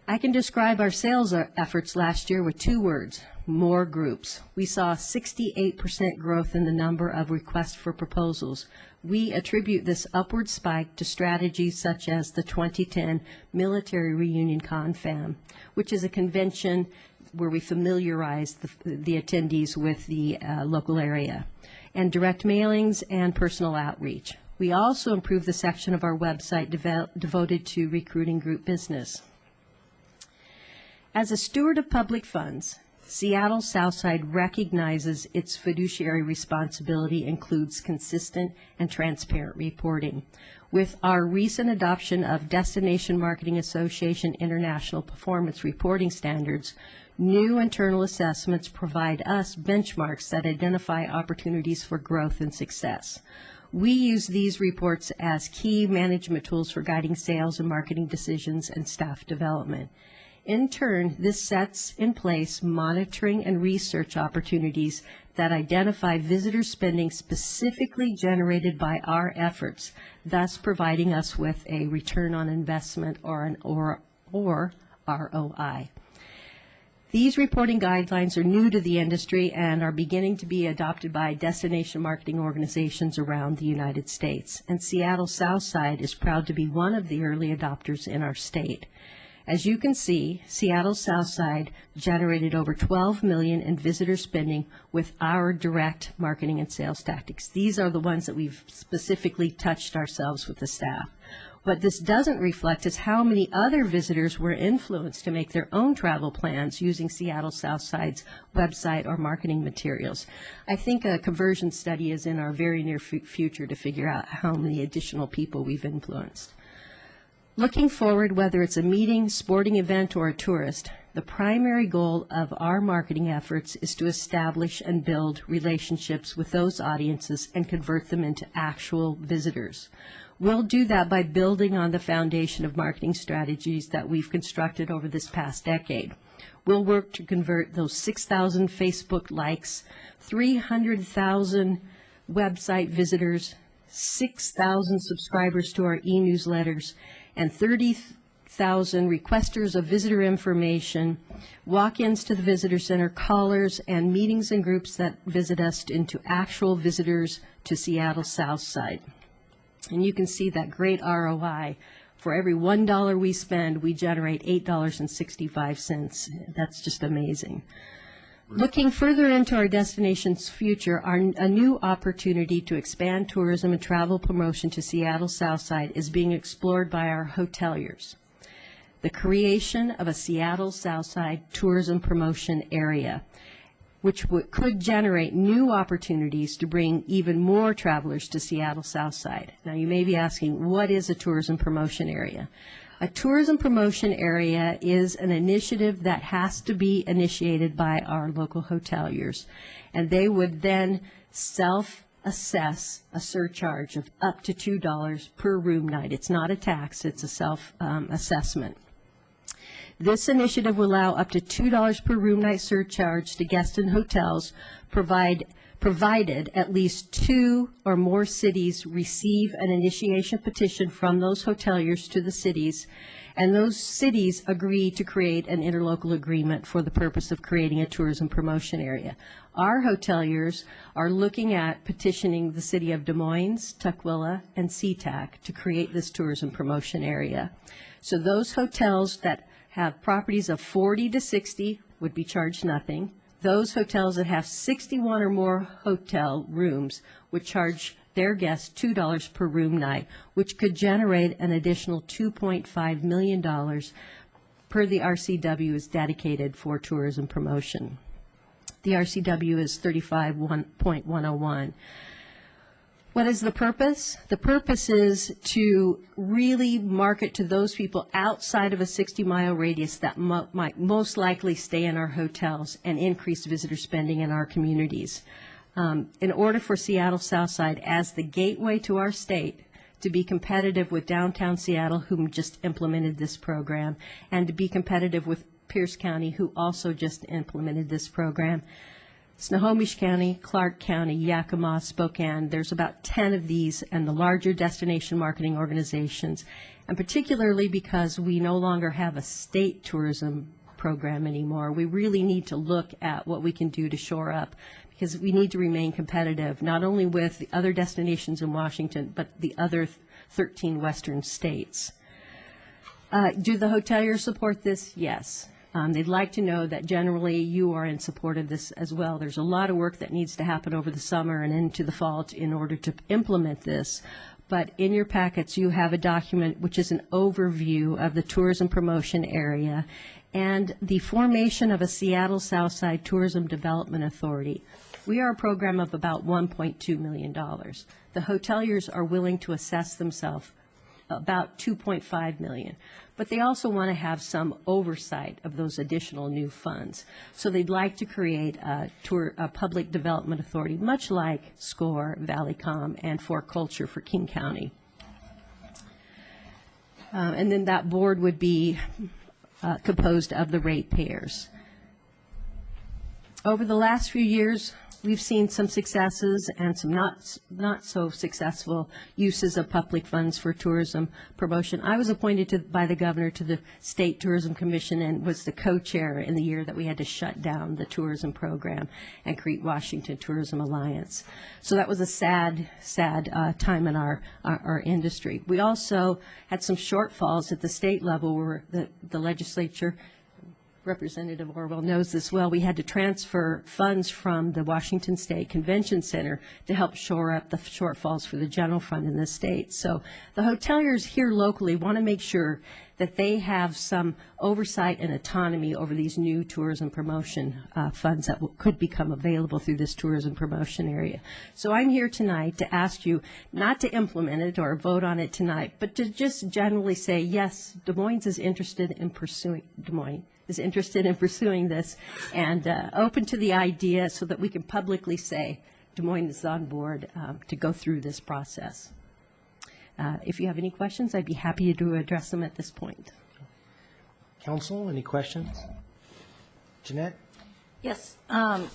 I can describe our sales efforts last year with 2 words: more groups. We saw 68% growth in the number of requests for proposals. We attribute this upward spike to strategies such as the 2010 Military Reunion Confam, which is a convention where we familiarize the attendees with the local area, and direct mailings and personal outreach. We also improved the section of our website devoted to recruiting group business. As a steward of public funds, Seattle Southside recognizes its fiduciary responsibility includes consistent and transparent reporting. With our recent adoption of Destination Marketing Association International Performance Reporting Standards, new internal assessments provide us benchmarks that identify opportunities for growth and success. We use these reports as key management tools for guiding sales and marketing decisions and staff development. In turn, this sets in place monitoring and research opportunities that identify visitor spending specifically generated by our efforts, thus providing us with a return on investment or ROI. These reporting guidelines are new to the industry and are beginning to be adopted by destination marketing organizations around the United States. And Seattle Southside is proud to be one of the early adopters in our state. As you can see, Seattle Southside generated over $12 million in visitor spending with our direct marketing and sales tactics. These are the ones that we've specifically touched ourselves with the staff. What this doesn't reflect is how many other visitors were influenced to make their own travel plans using Seattle Southside's website or marketing materials. I think a conversion study is in our very near future to figure out how many additional people we've influenced. Looking forward, whether it's a meeting, sporting event, or a tourist, the primary goal of our marketing efforts is to establish and build relationships with those audiences and convert them into actual visitors. We'll do that by building on the foundation of marketing strategies that we've constructed over this past decade. We'll work to convert those 6,000 Facebook likes, 300,000 website visitors, 6,000 subscribers to our e-newsletters, and 30,000 requesters of visitor information, walk-ins to the visitor center, callers, and meetings and groups that visit us into actual visitors to Seattle Southside. And you can see that great ROI. For every $1 we spend, we generate $8.65. That's just amazing. Looking further into our destination's future, a new opportunity to expand tourism and travel promotion to Seattle Southside is being explored by our hoteliers. The creation of a Seattle Southside tourism promotion area, which could generate new opportunities to bring even more travelers to Seattle Southside. Now, you may be asking, what is a tourism promotion area? A tourism promotion area is an initiative that has to be initiated by our local hoteliers, and they would then self-assess a surcharge of up to $2 per room night. It's not a tax, it's a self-assessment. This initiative will allow up to $2 per room night surcharge to guests in hotels, provided at least 2 or more cities receive an initiation petition from those hoteliers to the cities, and those cities agree to create an interlocal agreement for the purpose of creating a tourism promotion area. Our hoteliers are looking at petitioning the city of Des Moines, Tukwila, and Sea-Tac to create this tourism promotion area. So those hotels that have properties of 40 to 60 would be charged nothing. Those hotels that have 61 or more hotel rooms would charge their guests $2 per room night, which could generate an additional $2.5 million per the RCW is dedicated for tourism promotion. The RCW is 35.101. What is the purpose? The purpose is to really market to those people outside of a 60-mile radius that might most likely stay in our hotels and increase visitor spending in our communities. In order for Seattle Southside, as the gateway to our state, to be competitive with downtown Seattle, whom just implemented this program, and to be competitive with Pierce County, who also just implemented this program, Snohomish County, Clark County, Yakima, Spokane, there's about 10 of these and the larger destination marketing organizations, and particularly because we no longer have a state tourism program anymore, we really need to look at what we can do to shore up, because we need to remain competitive, not only with the other destinations in Washington, but the other 13 western states. Do the hoteliers support this? Yes. They'd like to know that generally you are in support of this as well. There's a lot of work that needs to happen over the summer and into the fall in order to implement this. But in your packets, you have a document which is an overview of the tourism promotion area and the formation of a Seattle Southside Tourism Development Authority. We are a program of about $1.2 million. The hoteliers are willing to assess themselves about $2.5 million. But they also want to have some oversight of those additional new funds. So they'd like to create a public development authority, much like SCORE, Valleycom, and For Culture for King County. And then that board would be composed of the ratepayers. Over the last few years, we've seen some successes and some not so successful uses of public funds for tourism promotion. I was appointed by the governor to the State Tourism Commission and was the co-chair in the year that we had to shut down the tourism program and create Washington Tourism Alliance. So that was a sad time in our industry. We also had some shortfalls at the state level where the legislature, Representative Orwell knows this well, we had to transfer funds from the Washington State Convention Center to help shore up the shortfalls for the general fund in the state. So the hoteliers here locally want to make sure that they have some oversight and autonomy over these new tourism promotion funds that could become available through this tourism promotion area. So I'm here tonight to ask you not to implement it or vote on it tonight, but to just generally say, yes, Des Moines is interested in pursuing this and open to the idea so that we can publicly say Des Moines is on board to go through this process. If you have any questions, I'd be happy to address them at this point. Council, any questions? Jeanette? Yes,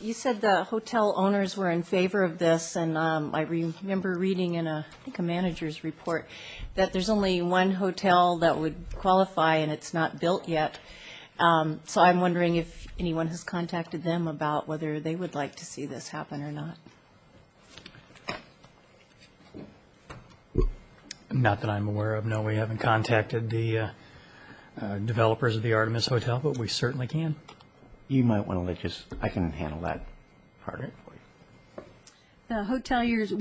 you said the hotel owners were in favor of this, and I remember reading in I think a manager's report that there's only one hotel that would qualify and it's not built yet. So I'm wondering if anyone has contacted them about whether they would like to see this happen or not. Not that I'm aware of. No, we haven't contacted the developers of the Artemis Hotel, but we certainly can. You might want to I can handle that part of it for you. The hoteliers,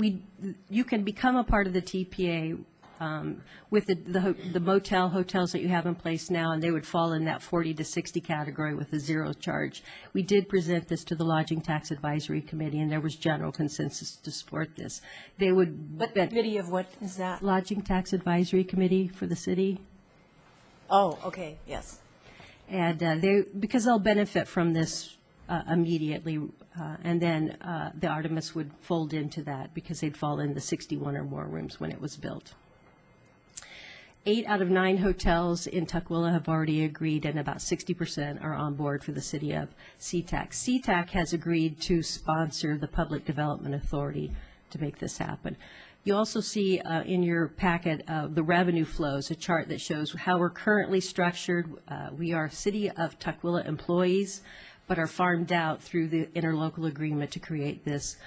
you can become a part of the TPA with the motel hotels that you have in place now, and they would fall in that 40 to 60 category with a zero charge. We did present this to the Lodging Tax Advisory Committee, and there was general consensus to support this. They would. But committee of what is that? Lodging Tax Advisory Committee for the city. Oh, okay, yes. And because they'll benefit from this immediately, and then the Artemis would fold into that because they'd fall in the 61 or more rooms when it was built. 8 out of 9 hotels in Tukwila have already agreed, and about 60% are on board for the city of Sea-Tac. Sea-Tac has agreed to sponsor the Public Development Authority to make this happen. You also see in your packet the revenue flows, a chart that shows how we're currently structured. We are City of Tukwila employees, but are farmed out through the interlocal agreement to create this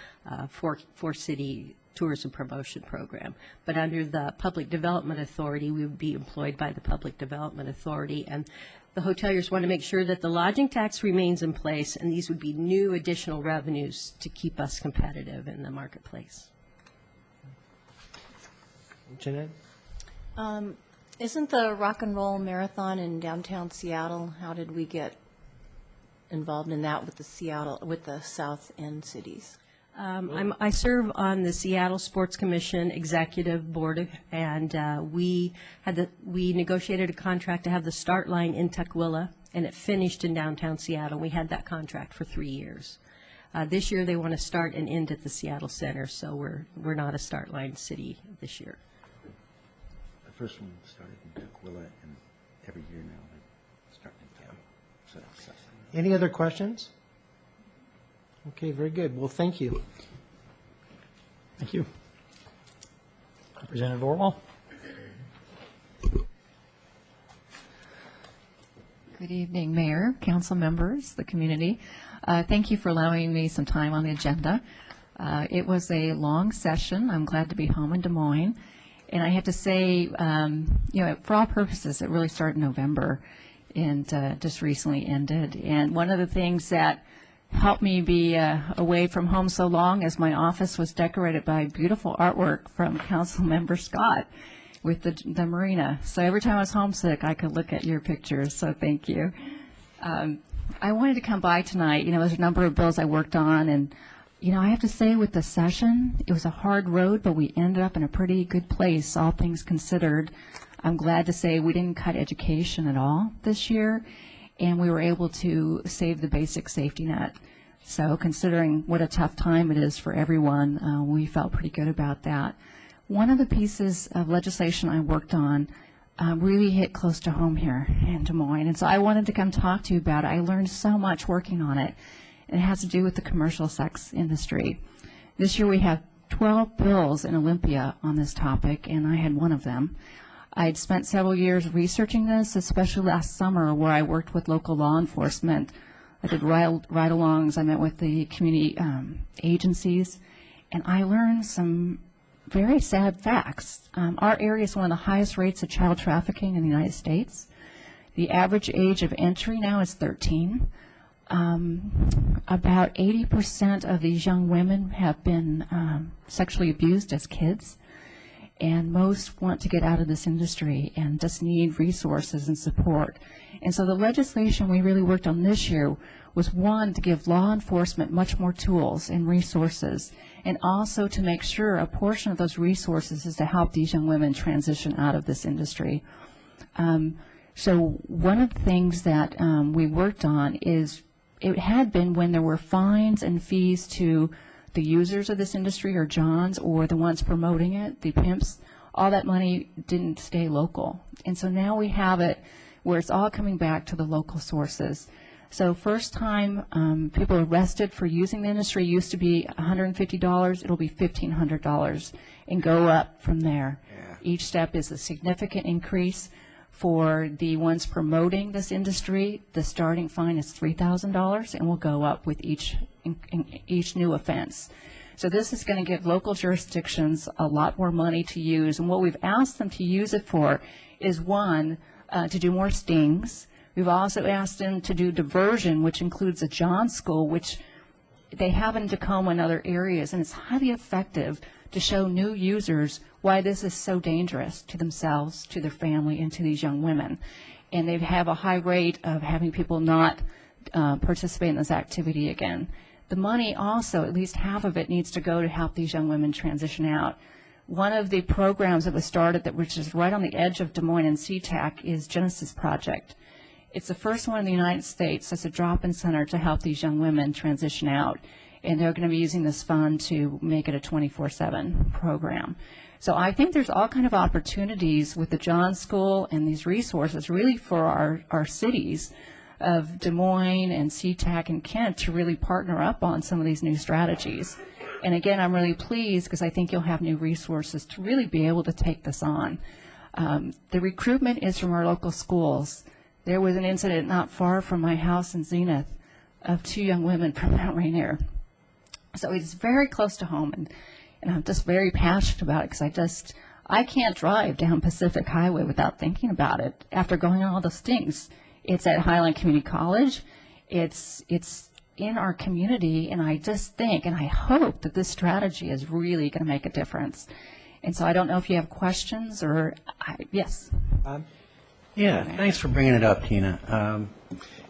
for-city tourism promotion program. But under the Public Development Authority, we would be employed by the Public Development Authority. And the hoteliers want to make sure that the lodging tax remains in place, and these would be new additional revenues to keep us competitive in the marketplace. Jeanette? Isn't the Rock and Roll Marathon in downtown Seattle, how did we get involved in that with the South End cities? I serve on the Seattle Sports Commission Executive Board, and we negotiated a contract to have the start line in Tukwila, and it finished in downtown Seattle. We had that contract for 3 years. This year they want to start and end at the Seattle Center, so we're not a start line city this year. The first one started in Tukwila, and every year now they start in Seattle. So that's Any other questions? Okay, very good. Well, thank you. Thank you. Representative Orwell. Good evening, Mayor, council members, the community. Thank you for allowing me some time on the agenda. It was a long session. I'm glad to be home in Des Moines. And I have to say, for all purposes, it really started in November and just recently ended. And one of the things that helped me be away from home so long is my office was decorated by beautiful artwork from Council Member Scott with the marina. So every time I was homesick, I could look at your pictures, so thank you. I wanted to come by tonight. There's a number of bills I worked on, and, I have to say with the session, it was a hard road, but we ended up in a pretty good place, all things considered. I'm glad to say we didn't cut education at all this year, and we were able to save the basic safety net. So considering what a tough time it is for everyone, we felt pretty good about that. One of the pieces of legislation I worked on really hit close to home here in Des Moines. And so I wanted to come talk to you about it. I learned so much working on it. It has to do with the commercial sex industry. This year we have 12 bills in Olympia on this topic, and I had one of them. I'd spent several years researching this, especially last summer where I worked with local law enforcement. I did ride-alongs. I met with the community agencies, and I learned some very sad facts. Our area is one of the highest rates of child trafficking in the United States. The average age of entry now is 13. About 80% of these young women have been sexually abused as kids, and most want to get out of this industry and just need resources and support. And so the legislation we really worked on this year was, one, to give law enforcement much more tools and resources, and also to make sure a portion of those resources is to help these young women transition out of this industry. So one of the things that we worked on is, it had been when there were fines and fees to the users of this industry, or Johns, or the ones promoting it, the pimps, all that money didn't stay local. And so now we have it where it's all coming back to the local sources. So first time people arrested for using the industry used to be $150, it'll be $1,500, and go up from there. Yeah. Each step is a significant increase. For the ones promoting this industry, the starting fine is $3,000 and will go up with each new offense. So this is going to give local jurisdictions a lot more money to use. And what we've asked them to use it for is, one, to do more stings. We've also asked them to do diversion, which includes a John School, which they have in Tacoma and other areas. And it's highly effective to show new users why this is so dangerous to themselves, to their family, and to these young women. And they have a high rate of having people not participate in this activity again. The money also, at least half of it, needs to go to help these young women transition out. One of the programs that was started, which is right on the edge of Des Moines and Sea-Tac, is Genesis Project. It's the first one in the United States as a drop-in center to help these young women transition out. And they're going to be using this fund to make it a 24/7 program. So I think there's all kind of opportunities with the John School and these resources really for our cities of Des Moines and Sea-Tac and Kent to really partner up on some of these new strategies. And again, I'm really pleased because I think you'll have new resources to really be able to take this on. The recruitment is from our local schools. There was an incident not far from my house in Zenith of 2 young women from Mount Rainier. So it's very close to home, and I'm just very passionate about it because I can't drive down Pacific Highway without thinking about it. After going on all those things, it's at Highland Community College, it's in our community, and I just think and I hope that this strategy is really going to make a difference. And so I don't know if you have questions or, yes. Yeah, thanks for bringing it up, Tina.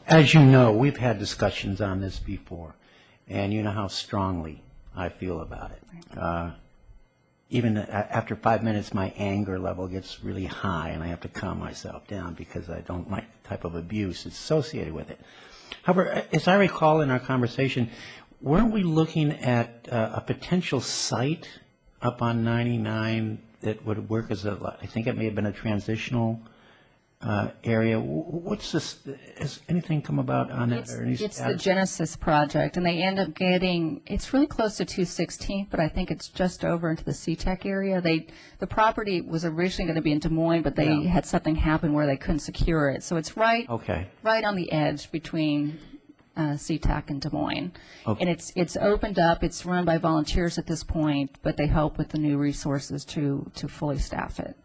As you know, we've had discussions on this before, and you know how strongly I feel about it. Even after 5 minutes, my anger level gets really high, and I have to calm myself down because I don't like the type of abuse that's associated with it. However, as I recall in our conversation, weren't we looking at a potential site up on 99 that would work as I think it may have been a transitional area? What's this? Has anything come about on that? It's the Genesis project, and they end up getting, it's really close to 216th, but I think it's just over into the Sea-Tac area. The property was originally going to be in Des Moines, but they had something happen where they couldn't secure it. So it's right on the edge between Sea-Tac and Des Moines. Okay. And it's opened up. It's run by volunteers at this point, but they help with the new resources to fully staff it.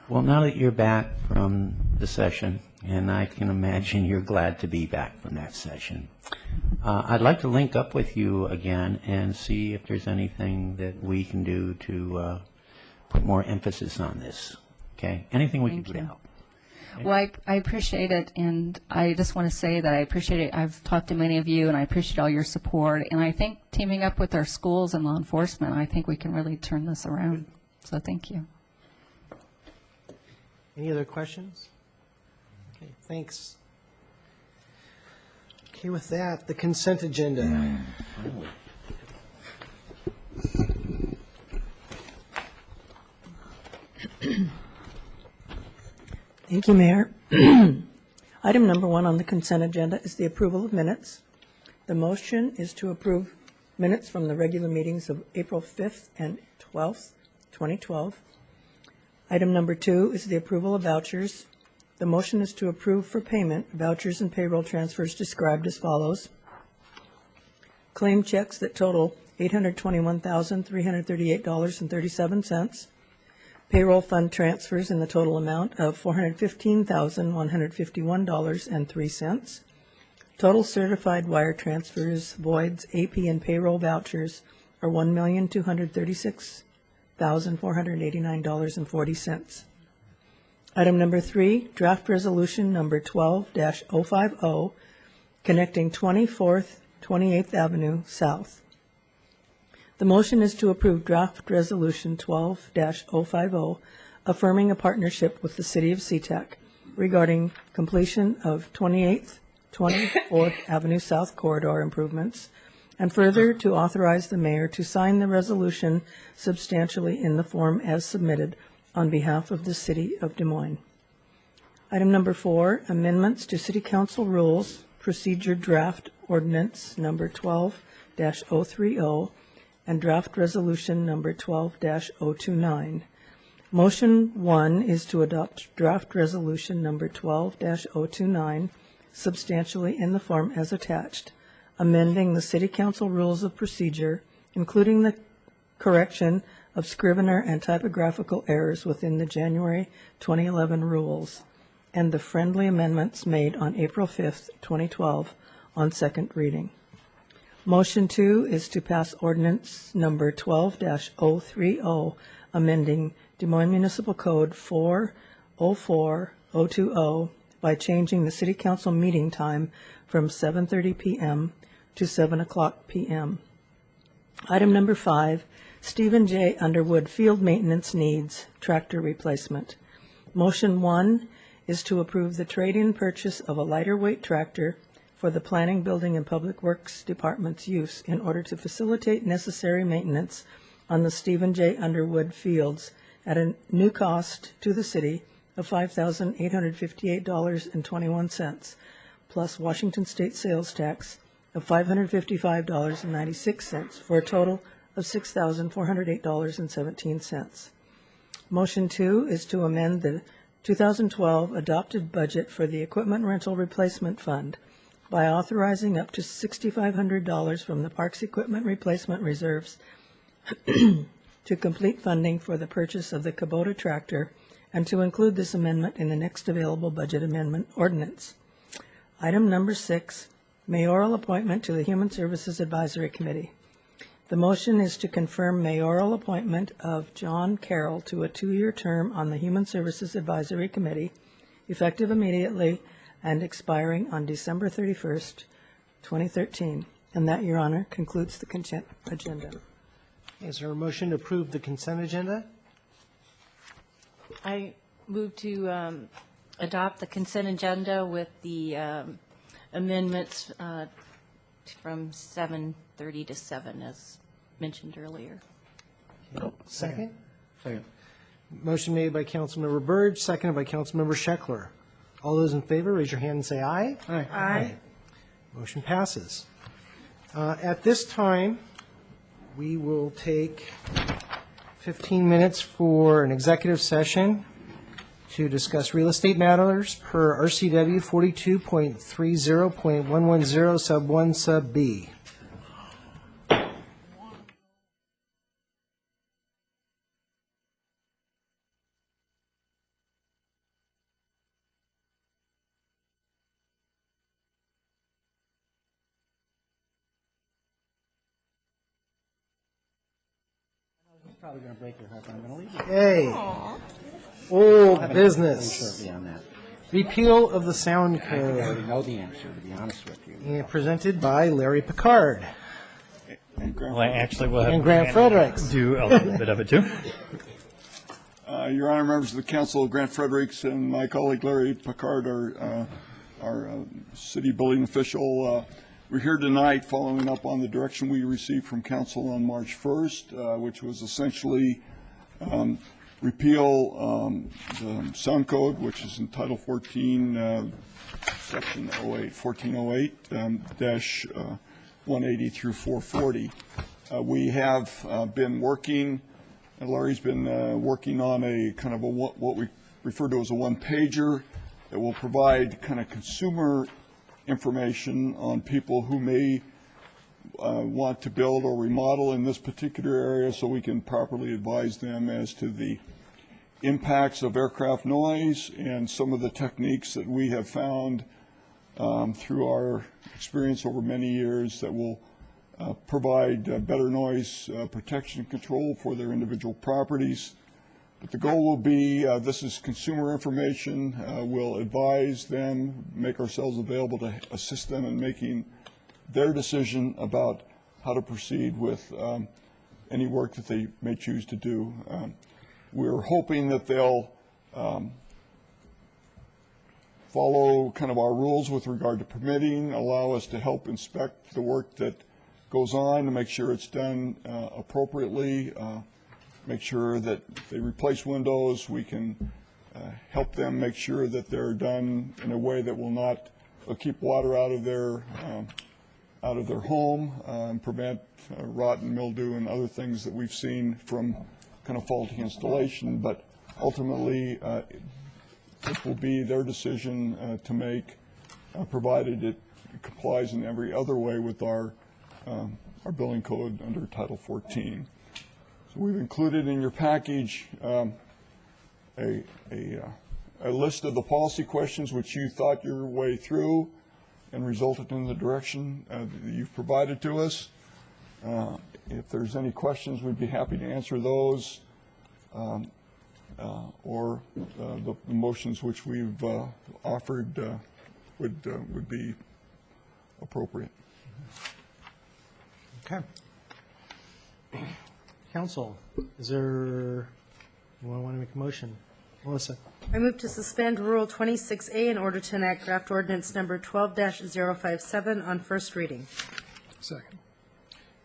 Well, now that you're back from the session, and I can imagine you're glad to be back from that session, I'd like to link up with you again and see if there's anything that we can do to put more emphasis on this. Okay? Anything we can do to help. Okay? Well, I appreciate it, and I just want to say that I appreciate it. I've talked to many of you, and I appreciate all your support. And I think teaming up with our schools and law enforcement, I think we can really turn this around. So thank you. Any other questions? Okay, thanks. Okay, with that, the consent agenda. Thank you, Mayor. Item number 1 on the consent agenda is the approval of minutes. The motion is to approve minutes from the regular meetings of April 5th and 12th, 2012. Item number 2 is the approval of vouchers. The motion is to approve for payment vouchers and payroll transfers described as follows. Claim checks that total $821,338.37. Payroll fund transfers in the total amount of $415,151.03. Total certified wire transfers, voids, AP, and payroll vouchers are $1,236,489.40. Item number 3, draft resolution number 12-050, connecting 24th, 28th Avenue South. The motion is to approve draft resolution 12-050, affirming a partnership with the City of Sea-Tac regarding completion of 28th, 24th Avenue South corridor improvements, and further to authorize the mayor to sign the resolution substantially in the form as submitted on behalf of the City of Des Moines. Item number 4, amendments to City Council Rules, Procedure Draft Ordinance number 12-030, and Draft Resolution number 12-029. Motion 1 is to adopt Draft Resolution number 12-029 substantially in the form as attached, amending the City Council Rules of Procedure, including the correction of scrivener and typographical errors within the January 2011 rules, and the friendly amendments made on April 5th, 2012, on second reading. Motion 2 is to pass ordinance number 12-030, amending Des Moines Municipal Code 404020 by changing the City Council meeting time from 7:30 p.m. to 7 o'clock p.m. Item number 5, Stephen J. Underwood Field Maintenance Needs Tractor Replacement. Motion 1 is to approve the trade-in purchase of a lighter weight tractor for the Planning, Building, and Public Works Department's use in order to facilitate necessary maintenance on the Stephen J. Underwood fields at a new cost to the city of $5,858.21, plus Washington State sales tax of $555.96, for a total of $6,408.17. Motion 2 is to amend the 2012 adopted budget for the Equipment Rental Replacement Fund by authorizing up to $6,500 from the Parks Equipment Replacement Reserves to complete funding for the purchase of the Kubota tractor, and to include this amendment in the next available budget amendment ordinance. Item number 6, mayoral appointment to the Human Services Advisory Committee. The motion is to confirm mayoral appointment of John Carroll to a 2-year term on the Human Services Advisory Committee, effective immediately and expiring on December 31st, 2013. And that, Your Honor, concludes the consent agenda. Is there a motion to approve the consent agenda? I move to adopt the consent agenda with the amendments from 7:30 to 7, as mentioned earlier. Second? Second. Motion made by Councilmember Byrd, seconded by Councilmember Scheckler. All those in favor, raise your hand and say aye. Aye. Aye. Motion passes. At this time, we will take 15 minutes for an executive session to discuss real estate matters per RCW 42.30.110 sub 1 sub B. Probably going to break your heart, but I'm going to leave you. Okay. Old business. Shortly on that. Repeal of the sound I already code. know the answer, to be honest with you. And presented by Larry Picard Well, I actually will have and Grant Fredericks. do a little bit of it too. Your Honor, members of the council, Grant Fredericks and my colleague Larry Picard, our city building official. We're here tonight following up on the direction we received from council on March 1st, which was essentially repeal the sound code, which is in Title 14, Section 1408, dash 180 through 440. We have been working, and Larry's been working on a kind of what we refer to as a one-pager that will provide kind of consumer information on people who may want to build or remodel in this particular area, so we can properly advise them as to the impacts of aircraft noise and some of the techniques that we have found through our experience over many years that will provide better noise protection control for their individual properties. But the goal will be, this is consumer information, we'll advise them, make ourselves available to assist them in making their decision about how to proceed with any work that they may choose to do. We're hoping that they'll follow kind of our rules with regard to permitting, allow us to help inspect the work that goes on to make sure it's done appropriately, make sure that if they replace windows, we can help them make sure that they're done in a way that will not keep water out of their home and prevent rot and mildew and other things that we've seen from kind of faulty installation. But ultimately, it will be their decision to make, provided it complies in every other way with our building code under Title 14. So we've included in your package a list of the policy questions which you thought your way through and resulted in the direction that you've provided to us. If there's any questions, we'd be happy to answer those, or the motions which we've offered would be appropriate. Okay. Council, is there, anyone want to make a motion? Melissa? I move to suspend Rule 26A in order to enact draft ordinance number 12-057 on first reading. Second.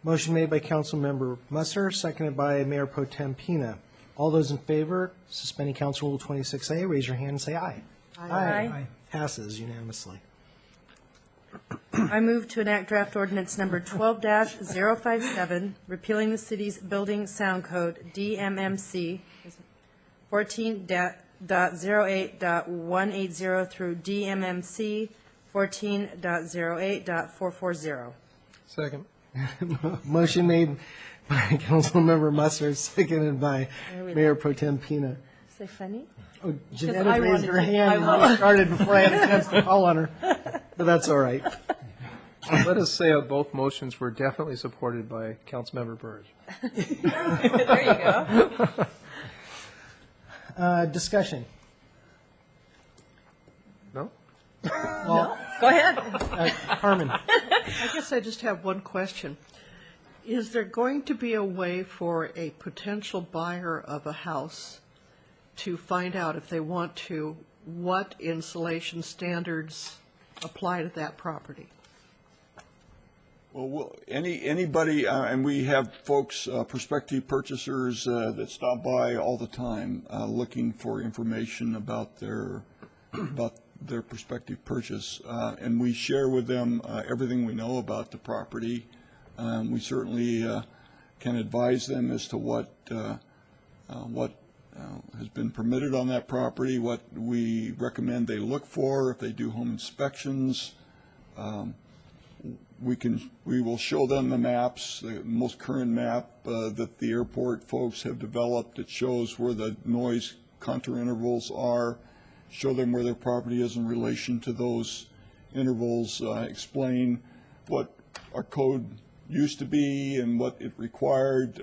Motion made by Councilmember Musser, seconded by Mayor Pro Tem Pina. All those in favor, suspending Council Rule 26A, raise your hand and say aye. Aye. Passes unanimously. I move to enact draft ordinance number 12-057, repealing the city's building sound code, DMMC 14.08.180 through DMMC 14.08.440. Second. Motion made by Councilmember Musser, seconded by Mayor Pro Tem Pina. Is that funny? Oh, Jeanette raised her hand and started before I had a chance to call on her, but that's all right. Let us say both motions were definitely supported by Councilmember Burge. There you go. Discussion. No? Well, Go ahead. Carmen. I guess I just have one question. Is there going to be a way for a potential buyer of a house to find out, if they want to, what insulation standards apply to that property? Well, anybody, and we have folks, prospective purchasers that stop by all the time looking for information about their prospective purchase, and we share with them everything we know about the property. We certainly can advise them as to what has been permitted on that property, what we recommend they look for if they do home inspections. We will show them the maps, the most current map that the airport folks have developed. It shows where the noise contour intervals are, show them where their property is in relation to those intervals, explain what our code used to be and what it required,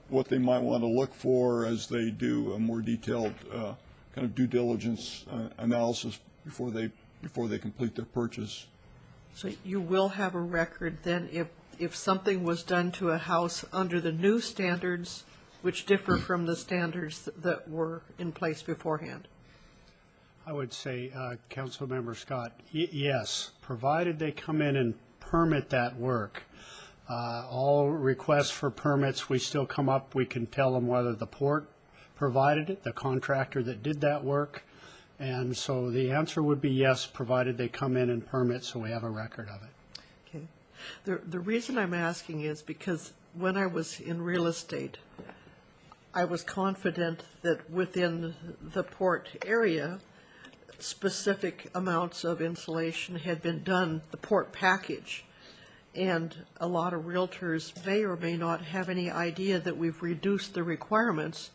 what they might want to look for as they do a more detailed kind of due diligence analysis before they complete their purchase. So you will have a record then if something was done to a house under the new standards, which differ from the standards that were in place beforehand? I would say, Councilmember Scott, yes, provided they come in and permit that work. All requests for permits, we still come up, we can tell them whether the port provided it, the contractor that did that work. And so the answer would be yes, provided they come in and permit, so we have a record of it. Okay. The reason I'm asking is because when I was in real estate, I was confident that within the port area, specific amounts of insulation had been done, the port package. And a lot of realtors may or may not have any idea that we've reduced the requirements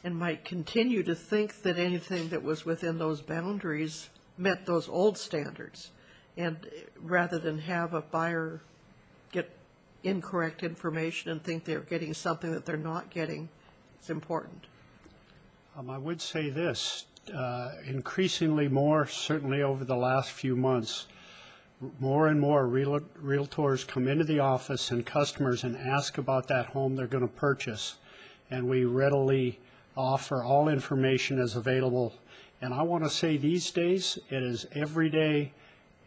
and might continue to think that anything that was within those boundaries met those old standards. And rather than have a buyer get incorrect information and think they're getting something that they're not getting, it's important. I would say this, increasingly more, certainly over the last few months, more and more realtors come into the office and customers and ask about that home they're going to purchase. And we readily offer all information as available. And I want to say these days, it is every day,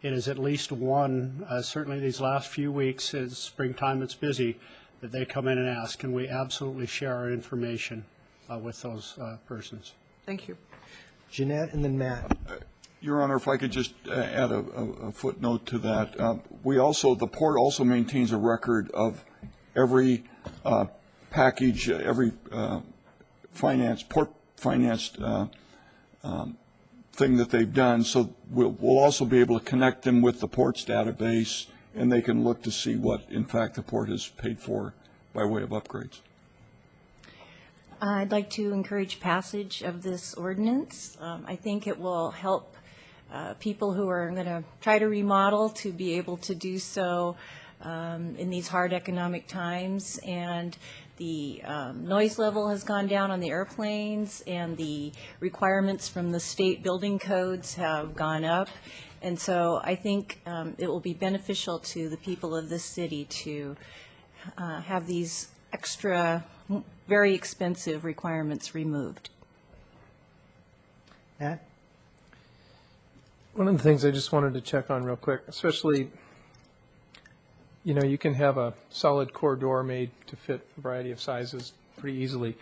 it is at least one, certainly these last few weeks, it's springtime, it's busy, that they come in and ask, and we absolutely share our information with those persons. Thank you. Jeanette and then Matt. Your Honor, if I could just add a footnote to that. We also, the port also maintains a record of every package, every port financed thing that they've done. So we'll also be able to connect them with the port's database, and they can look to see what, in fact, the port has paid for by way of upgrades. I'd like to encourage passage of this ordinance. I think it will help people who are going to try to remodel to be able to do so in these hard economic times. And the noise level has gone down on the airplanes, and the requirements from the state building codes have gone up. And so I think it will be beneficial to the people of this city to have these extra, very expensive requirements removed. Matt? One of the things I just wanted to check on real quick, especially, you know, you can have a solid core door made to fit a variety of sizes pretty easily.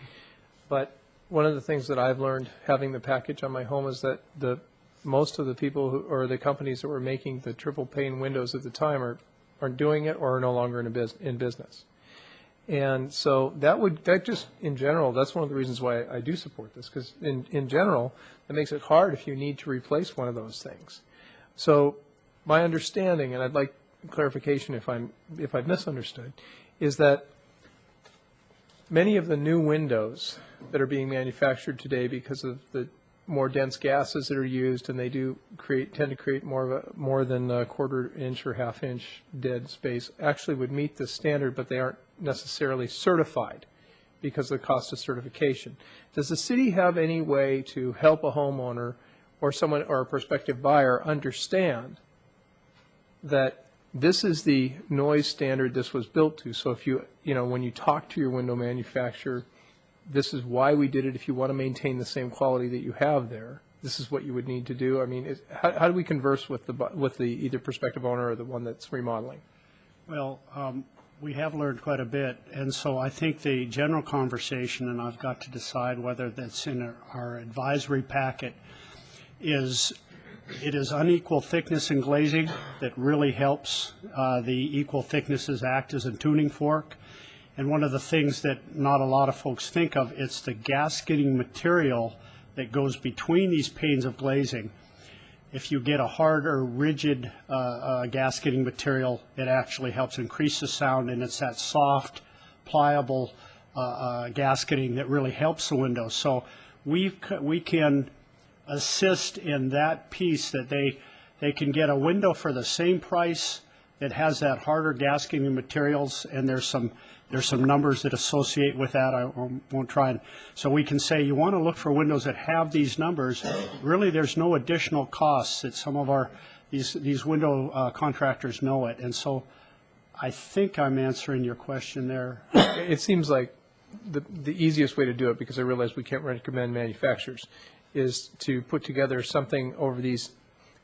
But one of the things that I've learned having the package on my home is that most of the people or the companies that were making the triple pane windows at the time aren't doing it or are no longer in business. And so that just in general, that's one of the reasons why I do support this, because in general, it makes it hard if you need to replace one of those things. So my understanding, and I'd like clarification if I've misunderstood, is that many of the new windows that are being manufactured today, because of the more dense gases that are used, and they tend to create more than a quarter inch or half inch dead space, actually would meet the standard, but they aren't necessarily certified because of the cost of certification. Does the city have any way to help a homeowner or someone or a prospective buyer understand that this is the noise standard this was built to? So if when you talk to your window manufacturer, this is why we did it. If you want to maintain the same quality that you have there, this is what you would need to do. I mean, how do we converse with the either prospective owner or the one that's remodeling? Well, we have learned quite a bit, and so I think the general conversation, and I've got to decide whether that's in our advisory packet, is it is unequal thickness in glazing that really helps. The equal thicknesses act as a tuning fork. And one of the things that not a lot of folks think of, it's the gasketing material that goes between these panes of glazing. If you get a harder, rigid gasketing material, it actually helps increase the sound, and it's that soft, pliable gasketing that really helps the window. So we can assist in that piece, that they can get a window for the same price that has that harder gasketing materials, and there's some numbers that associate with that. I won't try and, so we can say you want to look for windows that have these numbers. Really, there's no additional costs that some of these window contractors know it. And so I think I'm answering your question there. It seems like the easiest way to do it, because I realize we can't recommend manufacturers, is to put together something over these.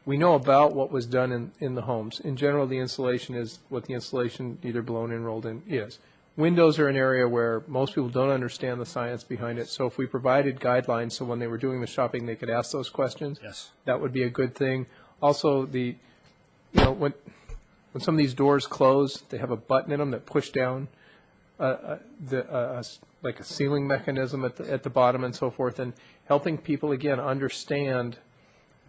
We know about what was done in the homes. In general, the insulation is what the insulation, either blown in, rolled in, is. windows are an area where most people don't understand the science behind it. So if we provided guidelines, so when they were doing the shopping, they could ask those questions. Yes. That would be a good thing. Also, when some of these doors close, they have a button in them that push down, like a ceiling mechanism at the bottom and so forth, and helping people again understand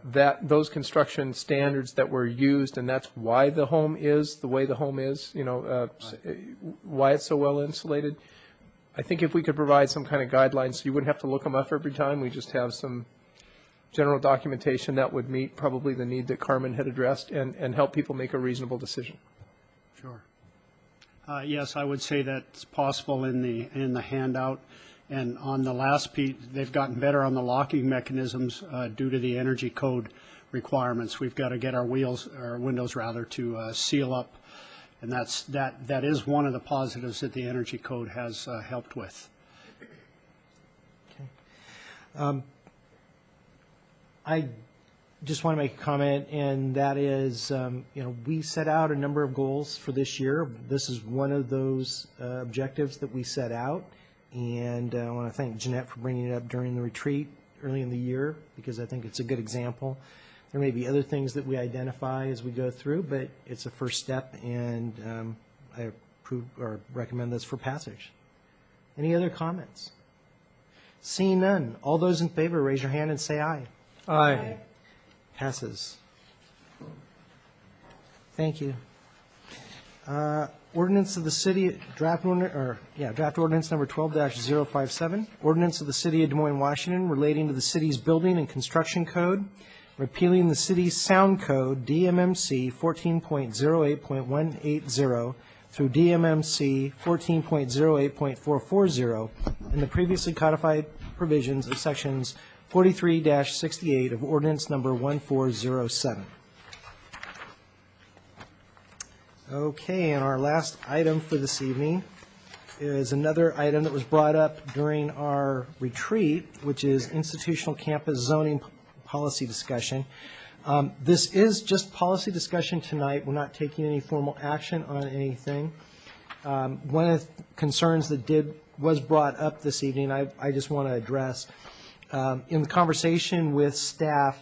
that those construction standards that were used, and that's why the home is the way the home is, why it's so well insulated. I think if we could provide some kind of guidelines, so you wouldn't have to look them up every time, we just have some general documentation that would meet probably the need that Carmen had addressed and help people make a reasonable decision. Sure. Yes, I would say that's possible in the handout. And on the last piece, they've gotten better on the locking mechanisms due to the energy code requirements. We've got to get our windows to seal up, and that is one of the positives that the energy code has helped with. Okay. I just want to make a comment, and that is, we set out a number of goals for this year. This is one of those objectives that we set out. And I want to thank Jeanette for bringing it up during the retreat early in the year, because I think it's a good example. There may be other things that we identify as we go through, but it's a first step, and I approve or recommend this for passage. Any other comments? Seeing none, all those in favor, raise your hand and say aye. Aye. Passes. Thank you. Ordinance of the City, draft ordinance number 12-057, ordinance of the City of Des Moines, Washington, relating to the city's building and construction code, repealing the city's sound code, DMMC 14.08.180 through DMMC 14.08.440, and the previously codified provisions of sections 43-68 of ordinance number 1407. Okay, and our last item for this evening is another item that was brought up during our retreat, which is institutional campus zoning policy discussion. This is just policy discussion tonight. We're not taking any formal action on anything. One of the concerns that was brought up this evening, I just want to address, in the conversation with staff,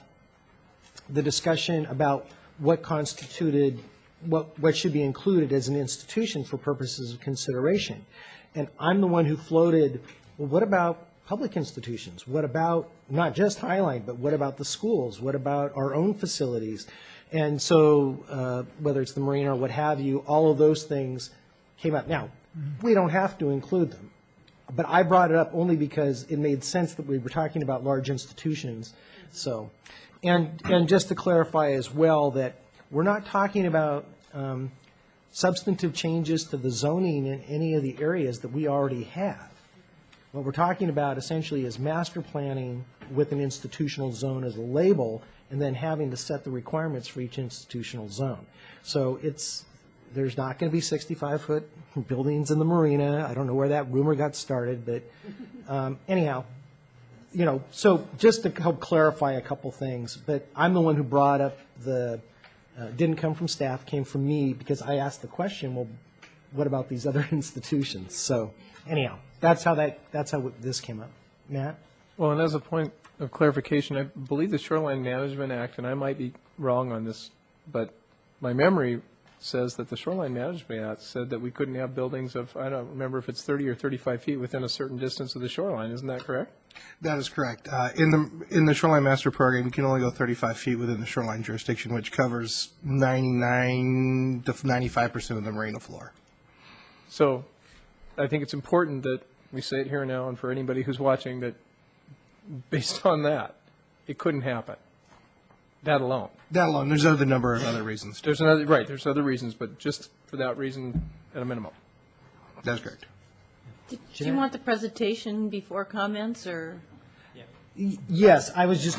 the discussion about what constituted what should be included as an institution for purposes of consideration. And I'm the one who floated, well, what about public institutions? What about not just Highline, but what about the schools? What about our own facilities? And so whether it's the marina or what have you, all of those things came up. Now, we don't have to include them, but I brought it up only because it made sense that we were talking about large institutions. So, and just to clarify as well that we're not talking about substantive changes to the zoning in any of the areas that we already have. What we're talking about essentially is master planning with an institutional zone as a label, and then having to set the requirements for each institutional zone. So there's not going to be 65-foot buildings in the marina. I don't know where that rumor got started, but anyhow, so just to help clarify a couple things, but I'm the one who brought up didn't come from staff, came from me, because I asked the question, well, what about these other institutions? So anyhow, that's how this came up. Matt? Well, and as a point of clarification, I believe the Shoreline Management Act, and I might be wrong on this, but my memory says that the Shoreline Management Act said that we couldn't have buildings of, I don't remember if it's 30 or 35 feet within a certain distance of the shoreline. Isn't that correct? That is correct. In the Shoreline Master Program, you can only go 35 feet within the shoreline jurisdiction, which covers 99 to 95% of the marina floor. So I think it's important that we say it here now, and for anybody who's watching, that based on that, it couldn't happen. That alone. That alone. There's a number of other reasons. There's other reasons, but just for that reason at a minimum. That's correct. Do you want the presentation before comments, or? Yes, I was just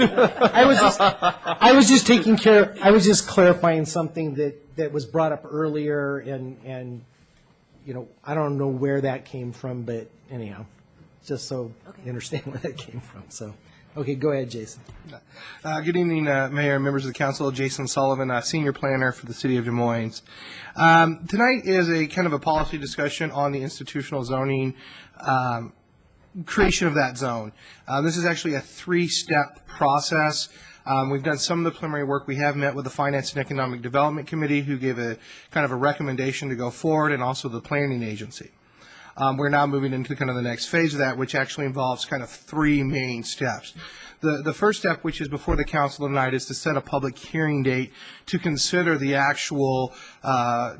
clarifying something that was brought up earlier, and I don't know where that came from, but anyhow, just so you understand where that came from. So Okay, go ahead, Jason. Good evening, Mayor and members of the council. Jason Sullivan, Senior Planner for the City of Des Moines. Tonight is a kind of a policy discussion on the institutional zoning creation of that zone. This is actually a three-step process. We've done some of the preliminary work. We have met with the Finance and Economic Development Committee, who gave a kind of a recommendation to go forward, and also the Planning Agency. We're now moving into kind of the next phase of that, which actually involves kind of three main steps. The first step, which is before the council tonight, is to set a public hearing date to consider the actual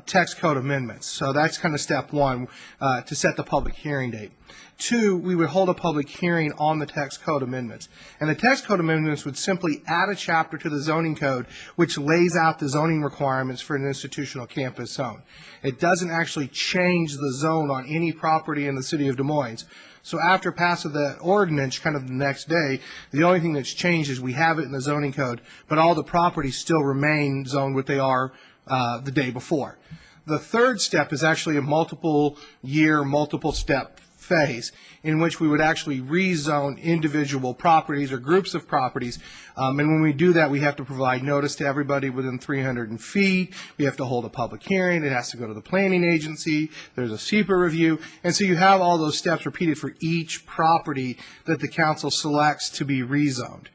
text code amendments. So that's kind of step one, to set the public hearing date. Two, we would hold a public hearing on the text code amendments. And the text code amendments would simply add a chapter to the zoning code which lays out the zoning requirements for an institutional campus zone. It doesn't actually change the zone on any property in the city of Des Moines. So after pass of the ordinance, kind of the next day, the only thing that's changed is we have it in the zoning code, but all the properties still remain zoned what they are the day before. The third step is actually a multiple year, multiple step phase in which we would actually rezone individual properties or groups of properties. And when we do that, we have to provide notice to everybody within 300 feet. We have to hold a public hearing. It has to go to the planning agency. There's a SEPA review. And so you have all those steps repeated for each property that the council selects to be rezoned.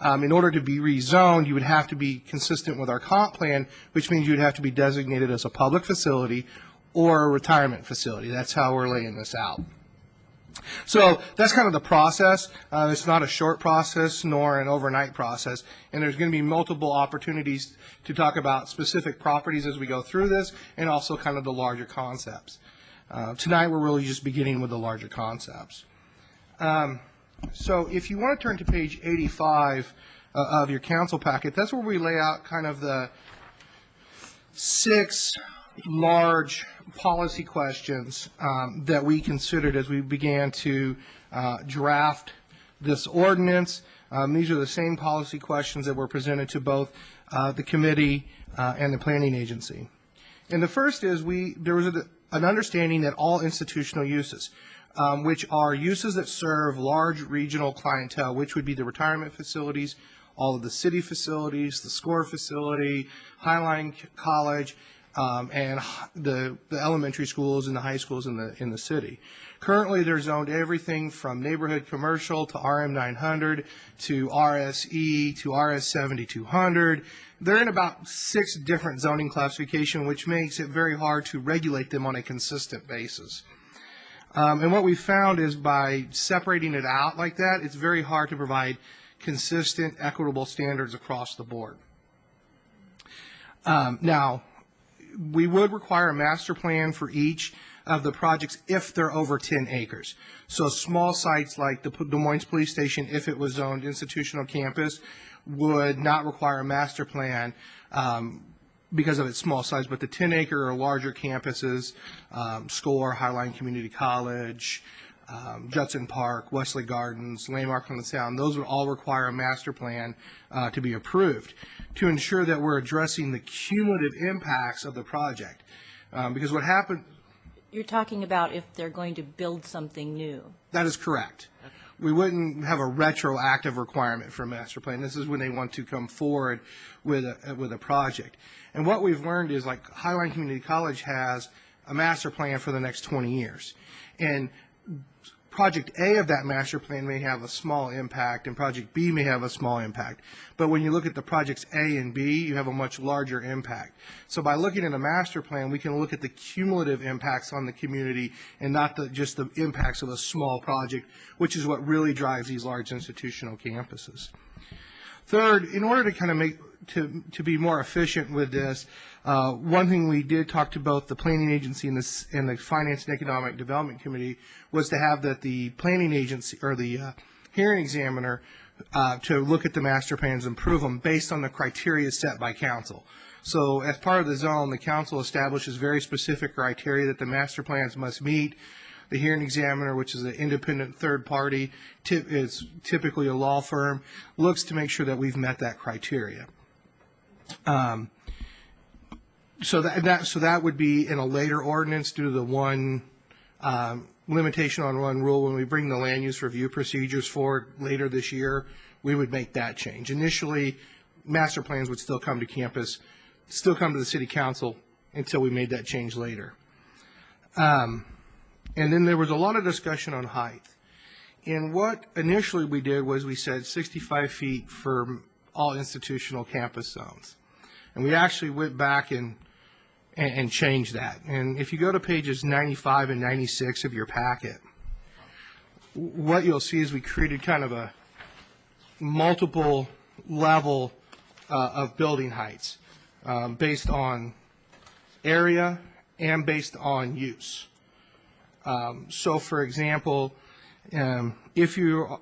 In order to be rezoned, you would have to be consistent with our comp plan, which means you'd have to be designated as a public facility or a retirement facility. That's how we're laying this out. So that's kind of the process. It's not a short process nor an overnight process, and there's going to be multiple opportunities to talk about specific properties as we go through this, and also kind of the larger concepts. Tonight we're really just beginning with the larger concepts. So if you want to turn to page 85 of your council packet, that's where we lay out kind of the 6 large policy questions that we considered as we began to draft this ordinance. These are the same policy questions that were presented to both the committee and the planning agency. And the first is there was an understanding that all institutional uses, which are uses that serve large regional clientele, which would be the retirement facilities, all of the city facilities, the SCORE facility, Highline College, and the elementary schools and the high schools in the city. Currently, they're zoned everything from neighborhood commercial to RM 900 to RSE to RS 7200. They're in about 6 different zoning classifications, which makes it very hard to regulate them on a consistent basis. And what we found is by separating it out like that, it's very hard to provide consistent, equitable standards across the board. Now, we would require a master plan for each of the projects if they're over 10 acres. So small sites like the Des Moines Police Station, if it was zoned institutional campus, would not require a master plan because of its small size, but the 10-acre or larger campuses, SCORE, Highline Community College, Judson Park, Wesley Gardens, Landmark on the Sound, those would all require a master plan to be approved to ensure that we're addressing the cumulative impacts of the project. Because what happened... You're talking about if they're going to build something new. That is correct. We wouldn't have a retroactive requirement for a master plan. This is when they want to come forward with a project. And what we've learned is, like, Highline Community College has a master plan for the next 20 years. And Project A of that master plan may have a small impact, and Project B may have a small impact. But when you look at the projects A and B, you have a much larger impact. So by looking at a master plan, we can look at the cumulative impacts on the community and not just the impacts of a small project, which is what really drives these large institutional campuses. Third, in order to kind of to be more efficient with this, one thing we did talk to both the planning agency and the Finance and Economic Development Committee was to have that the planning agency or the hearing examiner to look at the master plans and approve them based on the criteria set by council. So as part of the zone, the council establishes very specific criteria that the master plans must meet. The hearing examiner, which is an independent third party, is typically a law firm, looks to make sure that we've met that criteria. So that would be in a later ordinance due to the one limitation on one rule, when we bring the land use review procedures forward later this year, we would make that change. Initially, master plans would still come to campus, still come to the city council until we made that change later. And then there was a lot of discussion on height. And what initially we did was we said 65 feet for all institutional campus zones. And we actually went back and changed that. And if you go to pages 95 and 96 of your packet, what you'll see is we created kind of a multiple level of building heights based on area and based on use. So, for example, if your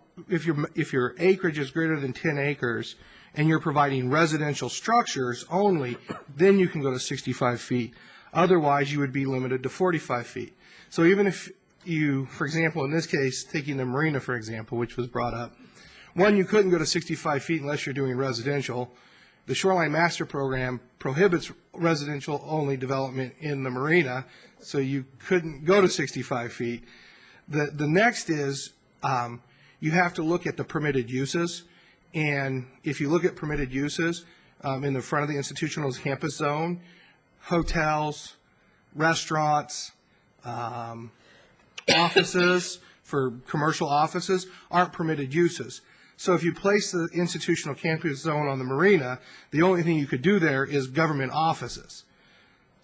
acreage is greater than 10 acres and you're providing residential structures only, then you can go to 65 feet. Otherwise, you would be limited to 45 feet. So even if you, for example, in this case, taking the marina, for example, which was brought up, one, you couldn't go to 65 feet unless you're doing residential. The Shoreline Master Program prohibits residential only development in the marina, so you couldn't go to 65 feet. The next is you have to look at the permitted uses. And if you look at permitted uses in the front of the institutional campus zone, hotels, restaurants, offices for commercial offices aren't permitted uses. So if you place the institutional campus zone on the marina, the only thing you could do there is government offices.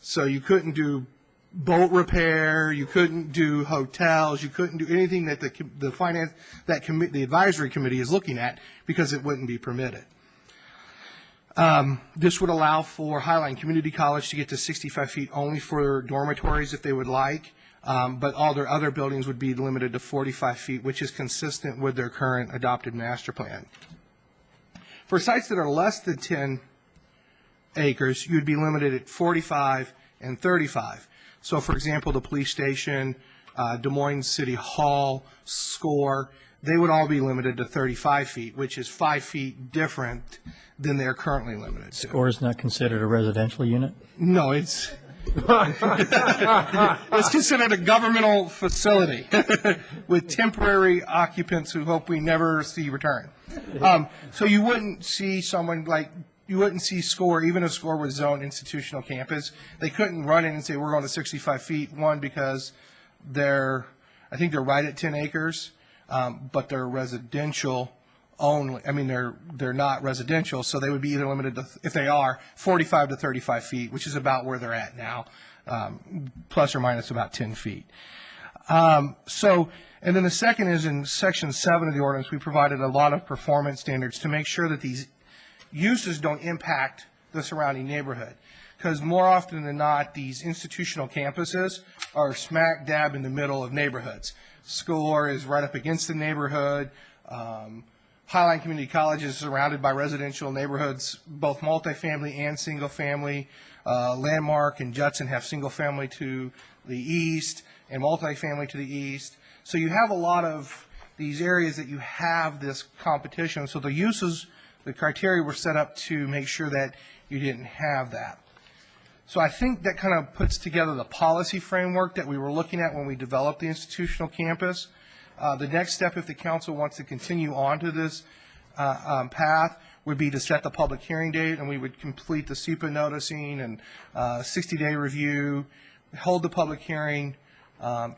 So you couldn't do boat repair, you couldn't do hotels, you couldn't do anything that the advisory committee is looking at because it wouldn't be permitted. This would allow for Highline Community College to get to 65 feet only for dormitories if they would like, but all their other buildings would be limited to 45 feet, which is consistent with their current adopted master plan. For sites that are less than 10 acres, you'd be limited at 45 and 35. So, for example, the police station, Des Moines City Hall, SCORE, they would all be limited to 35 feet, which is 5 feet different than they're currently limited to. SCORE is not considered a residential unit? No, it's considered a governmental facility with temporary occupants who hope we never see return. So you wouldn't see someone like, you wouldn't see SCORE, even if SCORE was zoned institutional campus, they couldn't run in and say, we're going to 65 feet, one, because I think they're right at 10 acres, but they're residential only. I mean, they're not residential, so they would be either limited to, if they are, 45 to 35 feet, which is about where they're at now, plus or minus about 10 feet. And then the second is in Section 7 of the ordinance, we provided a lot of performance standards to make sure that these uses don't impact the surrounding neighborhood. Because more often than not, these institutional campuses are smack dab in the middle of neighborhoods. SCORE is right up against the neighborhood. Highline Community College is surrounded by residential neighborhoods, both multifamily and single family. Landmark and Judson have single family to the east and multifamily to the east. So you have a lot of these areas that you have this competition. So the uses, the criteria were set up to make sure that you didn't have that. So I think that kind of puts together the policy framework that we were looking at when we developed the institutional campus. The next step, if the council wants to continue on to this path, would be to set the public hearing date, and we would complete the SEPA noticing and 60-day review, hold the public hearing.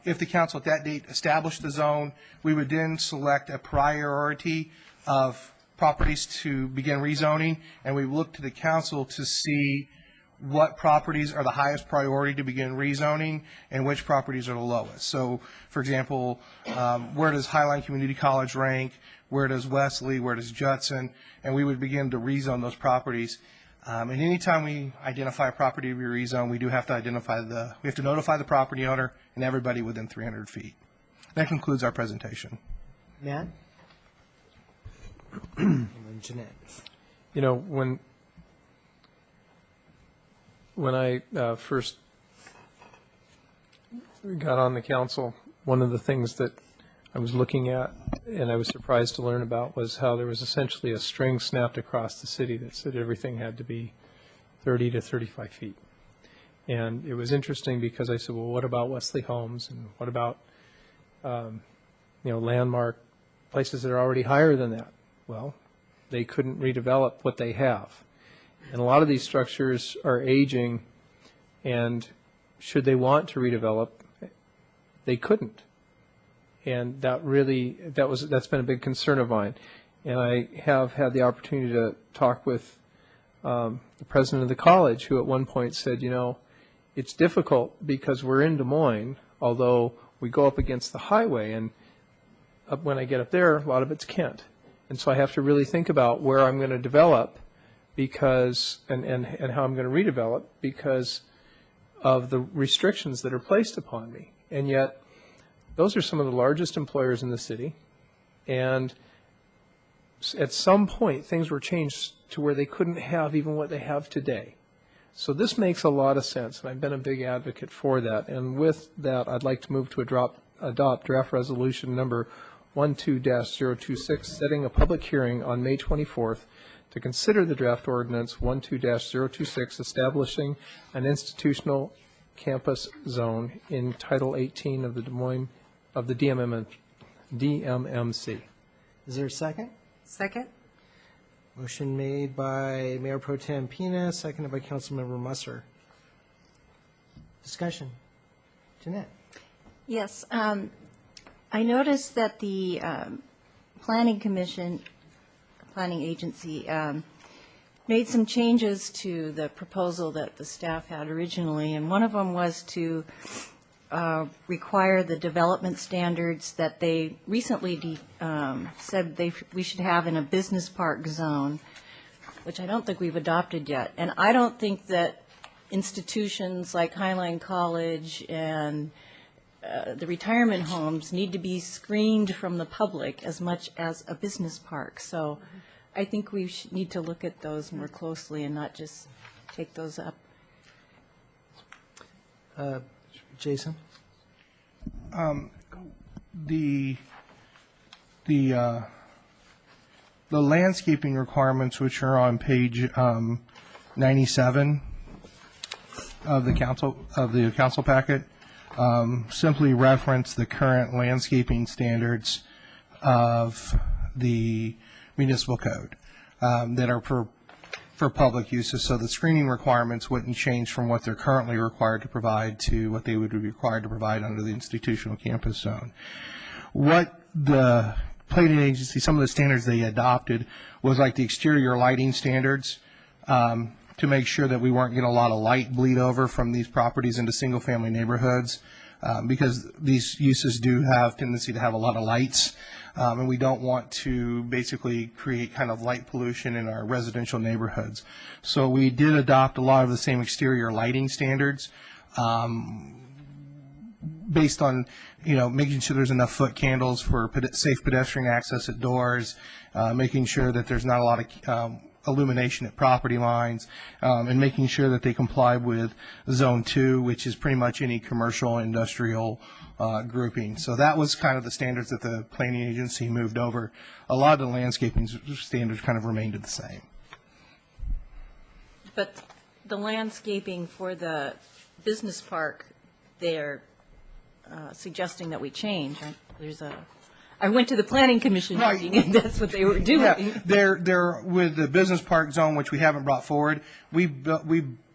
If the council at that date established the zone, we would then select a priority of properties to begin rezoning, and we look to the council to see what properties are the highest priority to begin rezoning and which properties are the lowest. So, for example, where does Highline Community College rank? Where does Wesley? Where does Judson? And we would begin to rezone those properties. And anytime we identify a property to be rezoned, we do have to notify the property owner and everybody within 300 feet. That concludes our presentation. Matt? And then Jeanette. You know, when I first got on the council, one of the things that I was looking at and I was surprised to learn about was how there was essentially a string snapped across the city that said everything had to be 30 to 35 feet. And it was interesting because I said, well, what about Wesley Homes and what about landmark places that are already higher than that. Well, they couldn't redevelop what they have. And a lot of these structures are aging, and should they want to redevelop, they couldn't. And that's been a big concern of mine. And I have had the opportunity to talk with the president of the college, who at one point said, it's difficult because we're in Des Moines, although we go up against the highway, and when I get up there, a lot of it's Kent. And so I have to really think about where I'm going to develop because, and how I'm going to redevelop because of the restrictions that are placed upon me. And yet, those are some of the largest employers in the city. And at some point, things were changed to where they couldn't have even what they have today. So this makes a lot of sense, and I've been a big advocate for that. And with that, I'd like to move to adopt draft resolution number 12-026, setting a public hearing on May 24th to consider the draft ordinance 12-026, establishing an institutional campus zone in Title 18 of the Des Moines of the DMMC. Is there a second? Second? Motion made by Mayor Pro Tem Pina, seconded by Councilmember Musser. Discussion. Jeanette. Yes, I noticed that the planning agency made some changes to the proposal that the staff had originally, and one of them was to require the development standards that they recently said we should have in a business park zone, which I don't think we've adopted yet. And I don't think that institutions like Highline College and the retirement homes need to be screened from the public as much as a business park. So I think we need to look at those more closely and not just take those up. Jason? The landscaping requirements, which are on page 97 of the council packet, simply reference the current landscaping standards of the municipal code that are for public uses. So the screening requirements wouldn't change from what they're currently required to provide to what they would be required to provide under the institutional campus zone. What the planning agency, some of the standards they adopted was like the exterior lighting standards to make sure that we weren't getting a lot of light bleed over from these properties into single family neighborhoods because these uses do have tendency to have a lot of lights. And we don't want to basically create kind of light pollution in our residential neighborhoods. So we did adopt a lot of the same exterior lighting standards based on, making sure there's enough foot candles for safe pedestrian access at doors, making sure that there's not a lot of illumination at property lines, and making sure that they comply with Zone 2, which is pretty much any commercial industrial grouping. So that was kind of the standards that the planning agency moved over. A lot of the landscaping standards kind of remained the same. But the landscaping for the business park, they're suggesting that we change. I went to the planning commission meeting, and that's what they were doing. Yeah, they're with the business park zone, which we haven't brought forward. We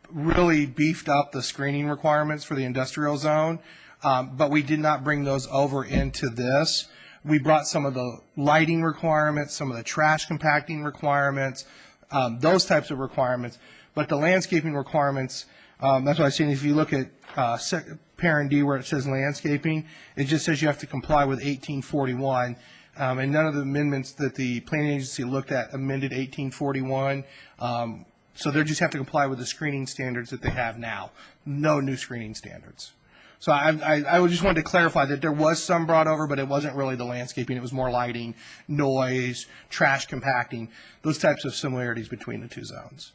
really beefed up the screening requirements for the industrial zone, but we did not bring those over into this. We brought some of the lighting requirements, some of the trash compacting requirements, those types of requirements. But the landscaping requirements, that's why I'm saying if you look at parent D where it says landscaping, it just says you have to comply with 1841. And none of the amendments that the planning agency looked at amended 1841. So they just have to comply with the screening standards that they have now. No new screening standards. So I just wanted to clarify that there was some brought over, but it wasn't really the landscaping. It was more lighting, noise, trash compacting, those types of similarities between the two zones.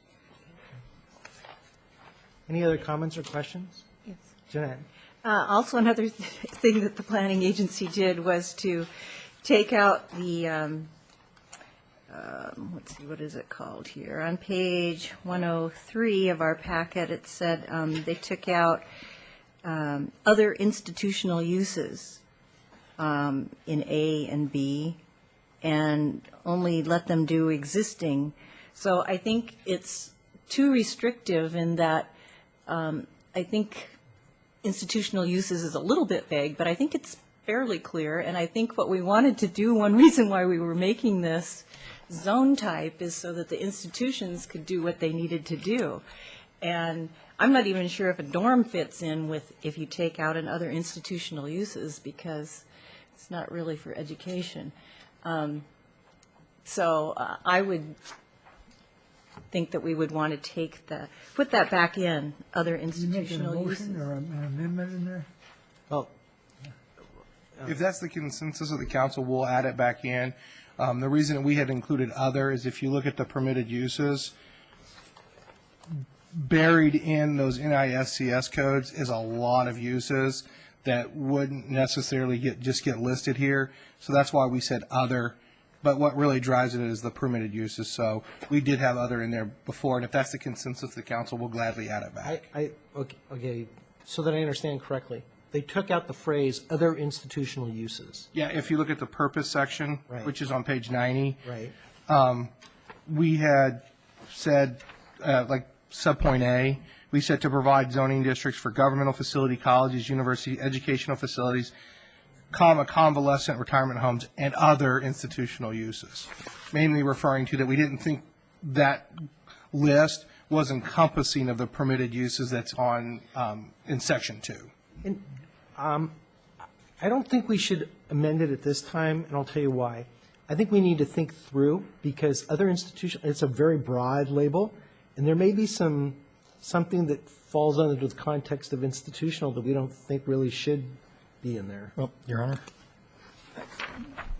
Any other comments or questions? Yes. Jeanette? Also, another thing that the planning agency did was to take out the, let's see, what is it called here? On page 103 of our packet, it said they took out other institutional uses. in A and B and only let them do existing. So I think it's too restrictive in that I think institutional uses is a little bit vague, but I think it's fairly clear. And I think what we wanted to do, one reason why we were making this zone type is so that the institutions could do what they needed to do. And I'm not even sure if a dorm fits in with if you take out another institutional uses, because it's not really for education. So I would think that we would want to put that back in, other institutional uses. Motion or an amendment in there? Well, If that's the consensus of the council, we'll add it back in. The reason that we had included other is if you look at the permitted uses, buried in those NISCS codes is a lot of uses that wouldn't necessarily just get listed here. So that's why we said other. But what really drives it is the permitted uses. So we did have other in there before, and if that's the consensus of the council, we'll gladly add it back. okay, so that I understand correctly, they took out the phrase "other institutional uses." Yeah, if you look at the purpose section, Right. which is on page 90, Right. we had said, like subpoint A, we said to provide zoning districts for governmental facility, colleges, university, educational facilities, convalescent retirement homes, and other institutional uses. Mainly referring to that we didn't think that list was encompassing of the permitted uses that's on, in section 2. And, I don't think we should amend it at this time, and I'll tell you why. I think we need to think through, because other institutions, it's a very broad label, and there may be something that falls under the context of institutional that we don't think really should be in there. Well, Your Honor,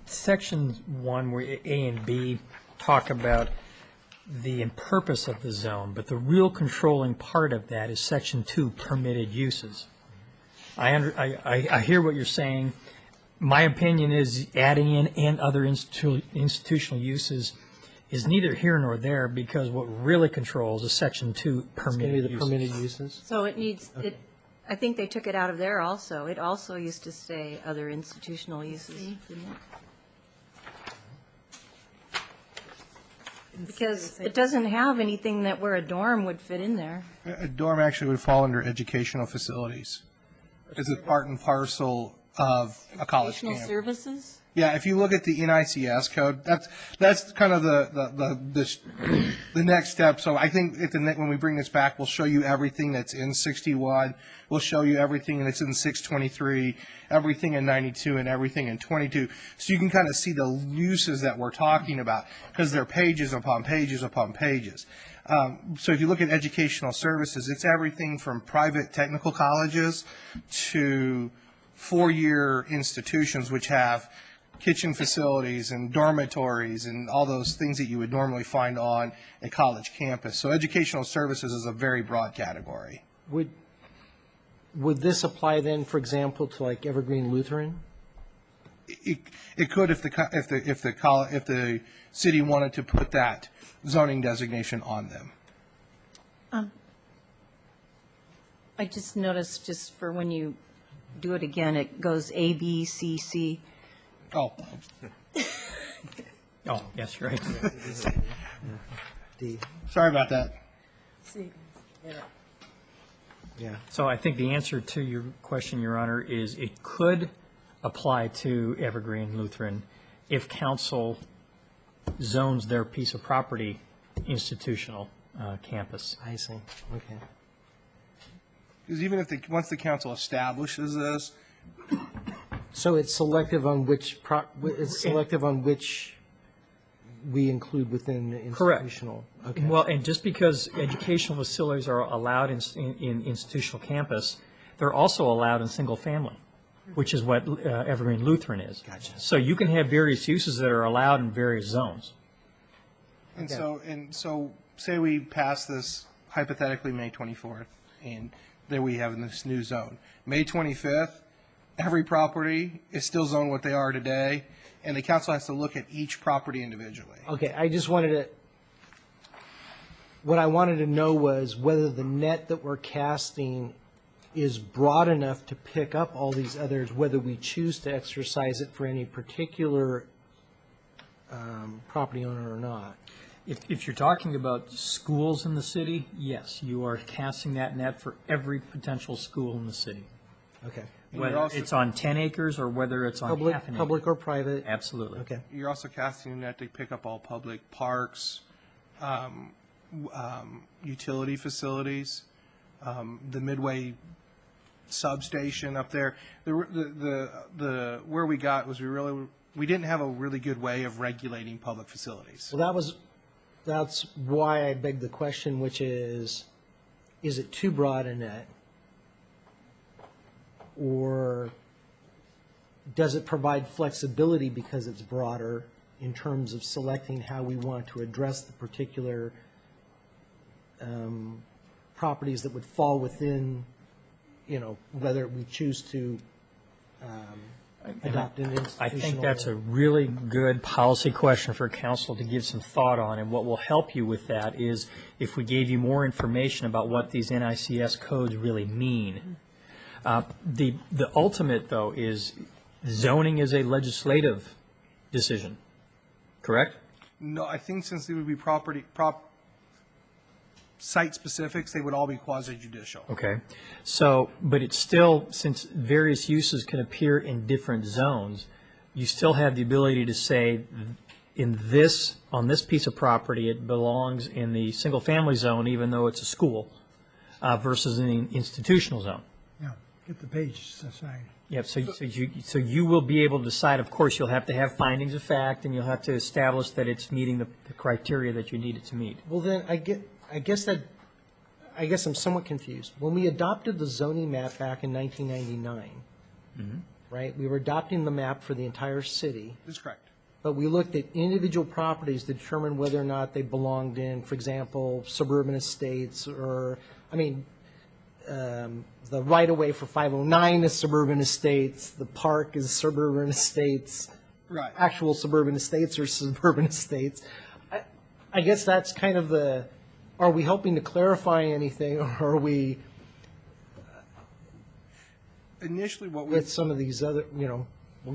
Section 1, where A and B talk about the purpose of the zone, but the real controlling part of that is Section 2, permitted uses. I hear what you're saying. My opinion is adding in and other institutional uses is neither here nor there, because what really controls is Section 2, permitted uses. Permitted uses. So it needs, I think they took it out of there also. It also used to say other institutional uses, didn't it? Because it doesn't have anything that where a dorm would fit in there. A dorm actually would fall under educational facilities. It's a part and parcel of a college Educational campus. services? Yeah, if you look at the NICS code, that's kind of the next step. So I think when we bring this back, we'll show you everything that's in 61. We'll show you everything that's in 623, everything in 92, and everything in 22. So you can kind of see the uses that we're talking about, because they're pages upon pages upon pages. So if you look at educational services, it's everything from private technical colleges to four-year institutions, which have kitchen facilities and dormitories and all those things that you would normally find on a college campus. So educational services is a very broad category. Would this apply then, for example, to like Evergreen Lutheran? It could if the city wanted to put that zoning designation on them. I just noticed, just for when you do it again, it goes A, B, C, C. Oh. Oh, yes, right. D. Sorry about that. Yeah. So I think the answer to your question, Your Honor, is it could apply to Evergreen Lutheran if council zones their piece of property institutional campus. I see. Okay. Because even if once the council establishes this, So it's selective on which we include within the institutional. Correct. Okay. Well, and just because educational facilities are allowed in institutional campus, they're also allowed in single family, which is what Evergreen Lutheran is. Gotcha. So you can have various uses that are allowed in various zones. and so say we pass this hypothetically May 24th, and there we have this new zone. May 25th, every property is still zoned what they are today, and the council has to look at each property individually. Okay, what I wanted to know was whether the net that we're casting is broad enough to pick up all these others, whether we choose to exercise it for any particular property owner or not. If you're talking about schools in the city, yes, you are casting that net for every potential school in the city. Okay. Whether it's on 10 acres or whether it's on Public, half an acre. public or private? Absolutely. Okay. You're also casting a net to pick up all public parks, utility facilities, the Midway substation up there. The where we got was we didn't have a really good way of regulating public facilities. Well, that's why I begged the question, which is it too broad a net? Or does it provide flexibility because it's broader in terms of selecting how we want to address the particular properties that would fall within, whether we choose to adopt an institutional? I think that's a really good policy question for council to give some thought on, and what will help you with that is if we gave you more information about what these NICS codes really mean. The ultimate, though, is zoning is a legislative decision, correct? No, I think since they would be site specifics, they would all be quasi-judicial. Okay. So, but it's still, since various uses can appear in different zones, you still have the ability to say, on this piece of property, it belongs in the single-family zone, even though it's a school, versus in the institutional zone. Yeah, get the page aside. Yep, so you will be able to decide, of course, you'll have to have findings of fact, and you'll have to establish that it's meeting the criteria that you need it to meet. Well, then, I guess I'm somewhat confused. When we adopted the zoning map back in 1999, right, we were adopting the map for the entire city. That's correct. But we looked at individual properties to determine whether or not they belonged in, for example, suburban estates or, the right-of-way for 509 is suburban estates, the park is suburban estates. Right. Actual suburban estates or suburban estates. I guess that's kind of are we helping to clarify anything, or are we initially with some of these other, well,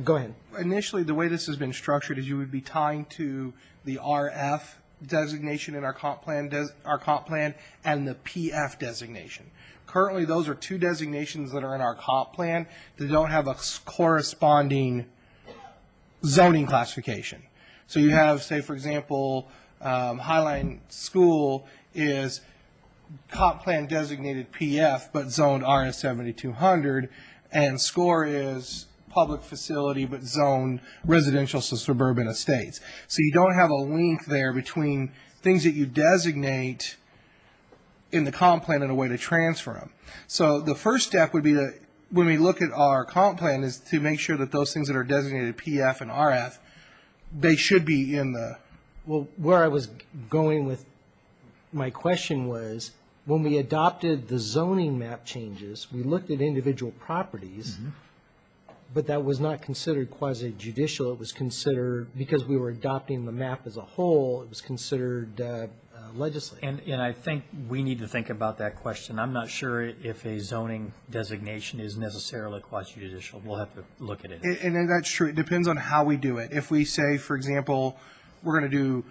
go ahead. Initially, the way this has been structured is you would be tying to the RF designation in our comp plan and the PF designation. Currently, those are two designations that are in our comp plan that don't have a corresponding zoning classification. So you have, say, for example, Highline School is comp plan designated PF but zoned RS 7200, and SCORE is public facility but zoned residential suburban estates. So you don't have a link there between things that you designate in the comp plan in a way to transfer them. So the first step would be to, when we look at our comp plan, is to make sure that those things that are designated PF and RF, they should be in the... Well, where I was going with my question was, when we adopted the zoning map changes, we looked at individual properties, but that was not considered quasi-judicial. It was considered, because we were adopting the map as a whole, it was considered legislative. And I think we need to think about that question. I'm not sure if a zoning designation is necessarily quasi-judicial. We'll have to look at it. And that's true. It depends on how we do it. If we say, for example, we're going to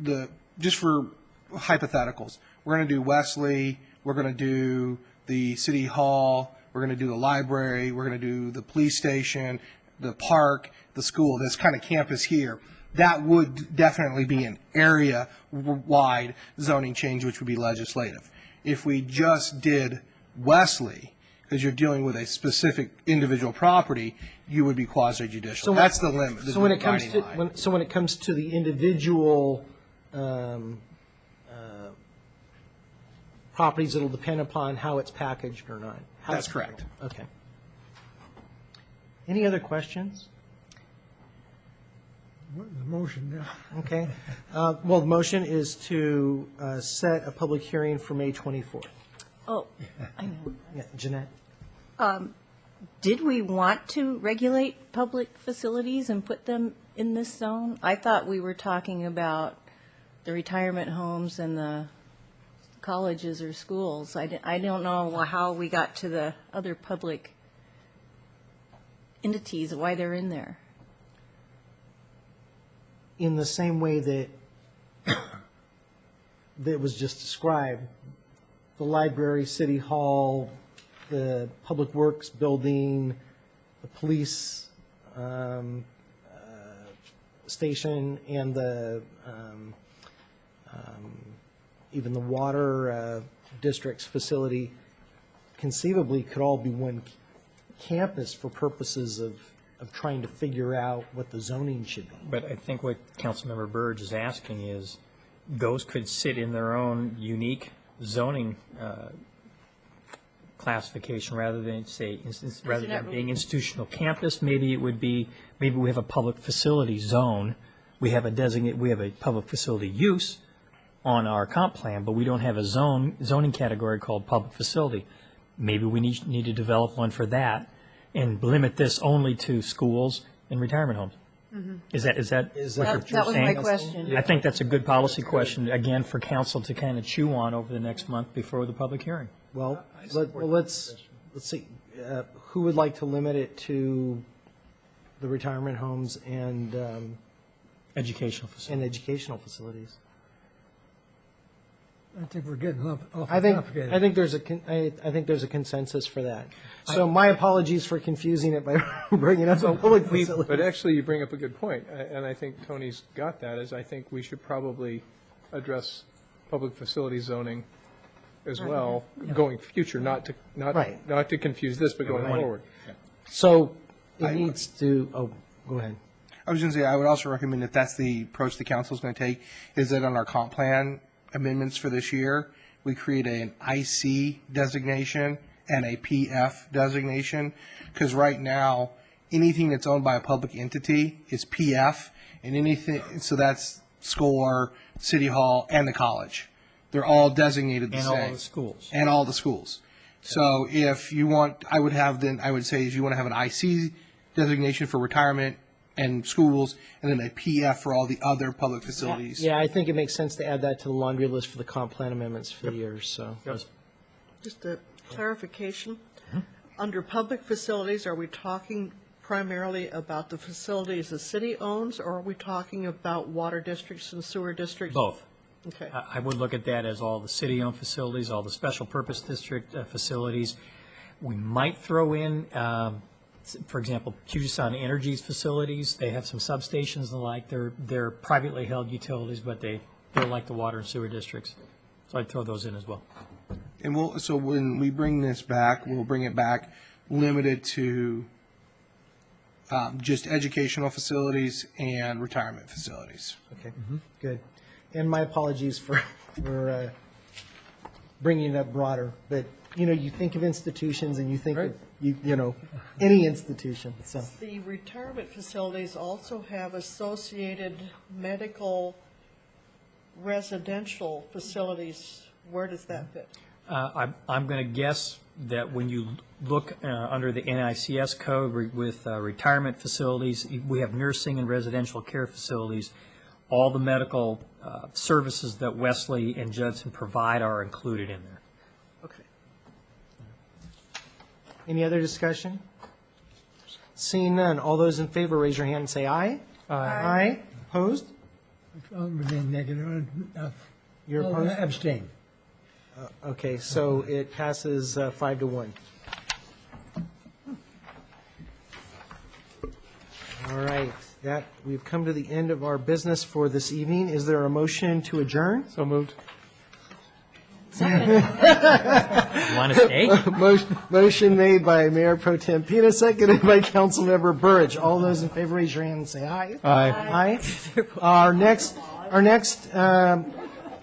do just for hypotheticals, we're going to do Wesley, we're going to do the city hall, we're going to do the library, we're going to do the police station, the park, the school, this kind of campus here. That would definitely be an area-wide zoning change, which would be legislative. If we just did Wesley, because you're dealing with a specific individual property, you would be quasi-judicial. So that's the limit. So when it comes to the individual properties, it'll depend upon how it's packaged or not. That's correct. Okay. Any other questions? The motion now. Okay. Well, the motion is to set a public hearing for May 24th. Oh, I know. Yeah, Jeanette? Did we want to regulate public facilities and put them in this zone? I thought we were talking about the retirement homes and the colleges or schools. I don't know how we got to the other public entities, why they're in there. In the same way that that was just described, the library, city hall, the public works building, the police station, and the even the water district's facility conceivably could all be one campus for purposes of trying to figure out what the zoning should be. But I think what Councilmember Burge is asking is, those could sit in their own unique zoning classification rather than say, rather than being institutional campus. Maybe it would be, maybe we have a public facility zone. We have a public facility use on our comp plan, but we don't have a zoning category called public facility. Maybe we need to develop one for that and limit this only to schools and retirement homes. Mhm. Is that what you're saying? That was my question. I think that's a good policy question, again, for council to kind of chew on over the next month before the public hearing. Well, let's see, who would like to limit it to the retirement homes and educational facilities? I think we're getting awful I complicated. think there's a consensus for that. So my apologies for confusing it by bringing up a public facility. But actually, you bring up a good point, and I think Tony's got that, is I think we should probably address public facility zoning as well, going future, not to confuse this, but going forward. So it needs to, go ahead. I was going to say, I would also recommend, if that's the approach the council is going to take, is that on our comp plan amendments for this year, we create an IC designation and a PF designation, because right now, anything that's owned by a public entity is PF, and anything, so that's SCORE, City Hall, and the college. They're all designated the And same. all the schools. And all the schools. So if you want, I would say, if you want to have an IC designation for retirement and schools, and then a PF for all the other public facilities. Yeah, I think it makes sense to add that to the laundry list for the comp plan amendments for the year, so. Just a clarification. Under public facilities, are we talking primarily about the facilities the city owns, or are we talking about water districts and sewer districts? Both. Okay. I would look at that as all the city-owned facilities, all the special purpose district facilities. We might throw in, for example, Puget Sound Energy's facilities. They have some substations and the like. They're privately held utilities, but they're like the water and sewer districts. So I'd throw those in as well. And so when we bring this back, we'll bring it back limited to just educational facilities and retirement facilities. Okay, good. And my apologies for bringing it up broader, but, you think of institutions and you think of, any institution, so. The retirement facilities also have associated medical residential facilities. Where does that fit? I'm going to guess that when you look under the NICS code with retirement facilities, we have nursing and residential care facilities. All the medical services that Wesley and Judson provide are included in there. Okay. Any other discussion? Seeing none, all those in favor, raise your hand and say aye. Aye. Opposed? Remain negative. You're opposed? Abstain. Okay, so it passes 5-1. All right, we've come to the end of our business for this evening. Is there a motion to adjourn? So moved. You want to stay? Motion made by Mayor Pro Tem Pina, seconded by Councilmember Burridge. All those in favor, raise your hand and say aye. Aye. Our next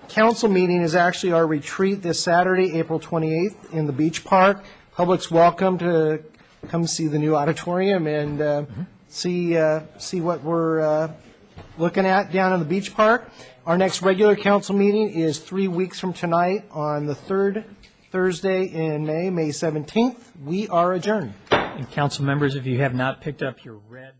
council meeting is actually our retreat this Saturday, April 28th, in the Beach Park. Public's welcome to come see the new auditorium and see what we're looking at down in the Beach Park. Our next regular council meeting is 3 weeks from tonight on the third Thursday in May 17th. We are adjourned. And council members, if you have not picked up your red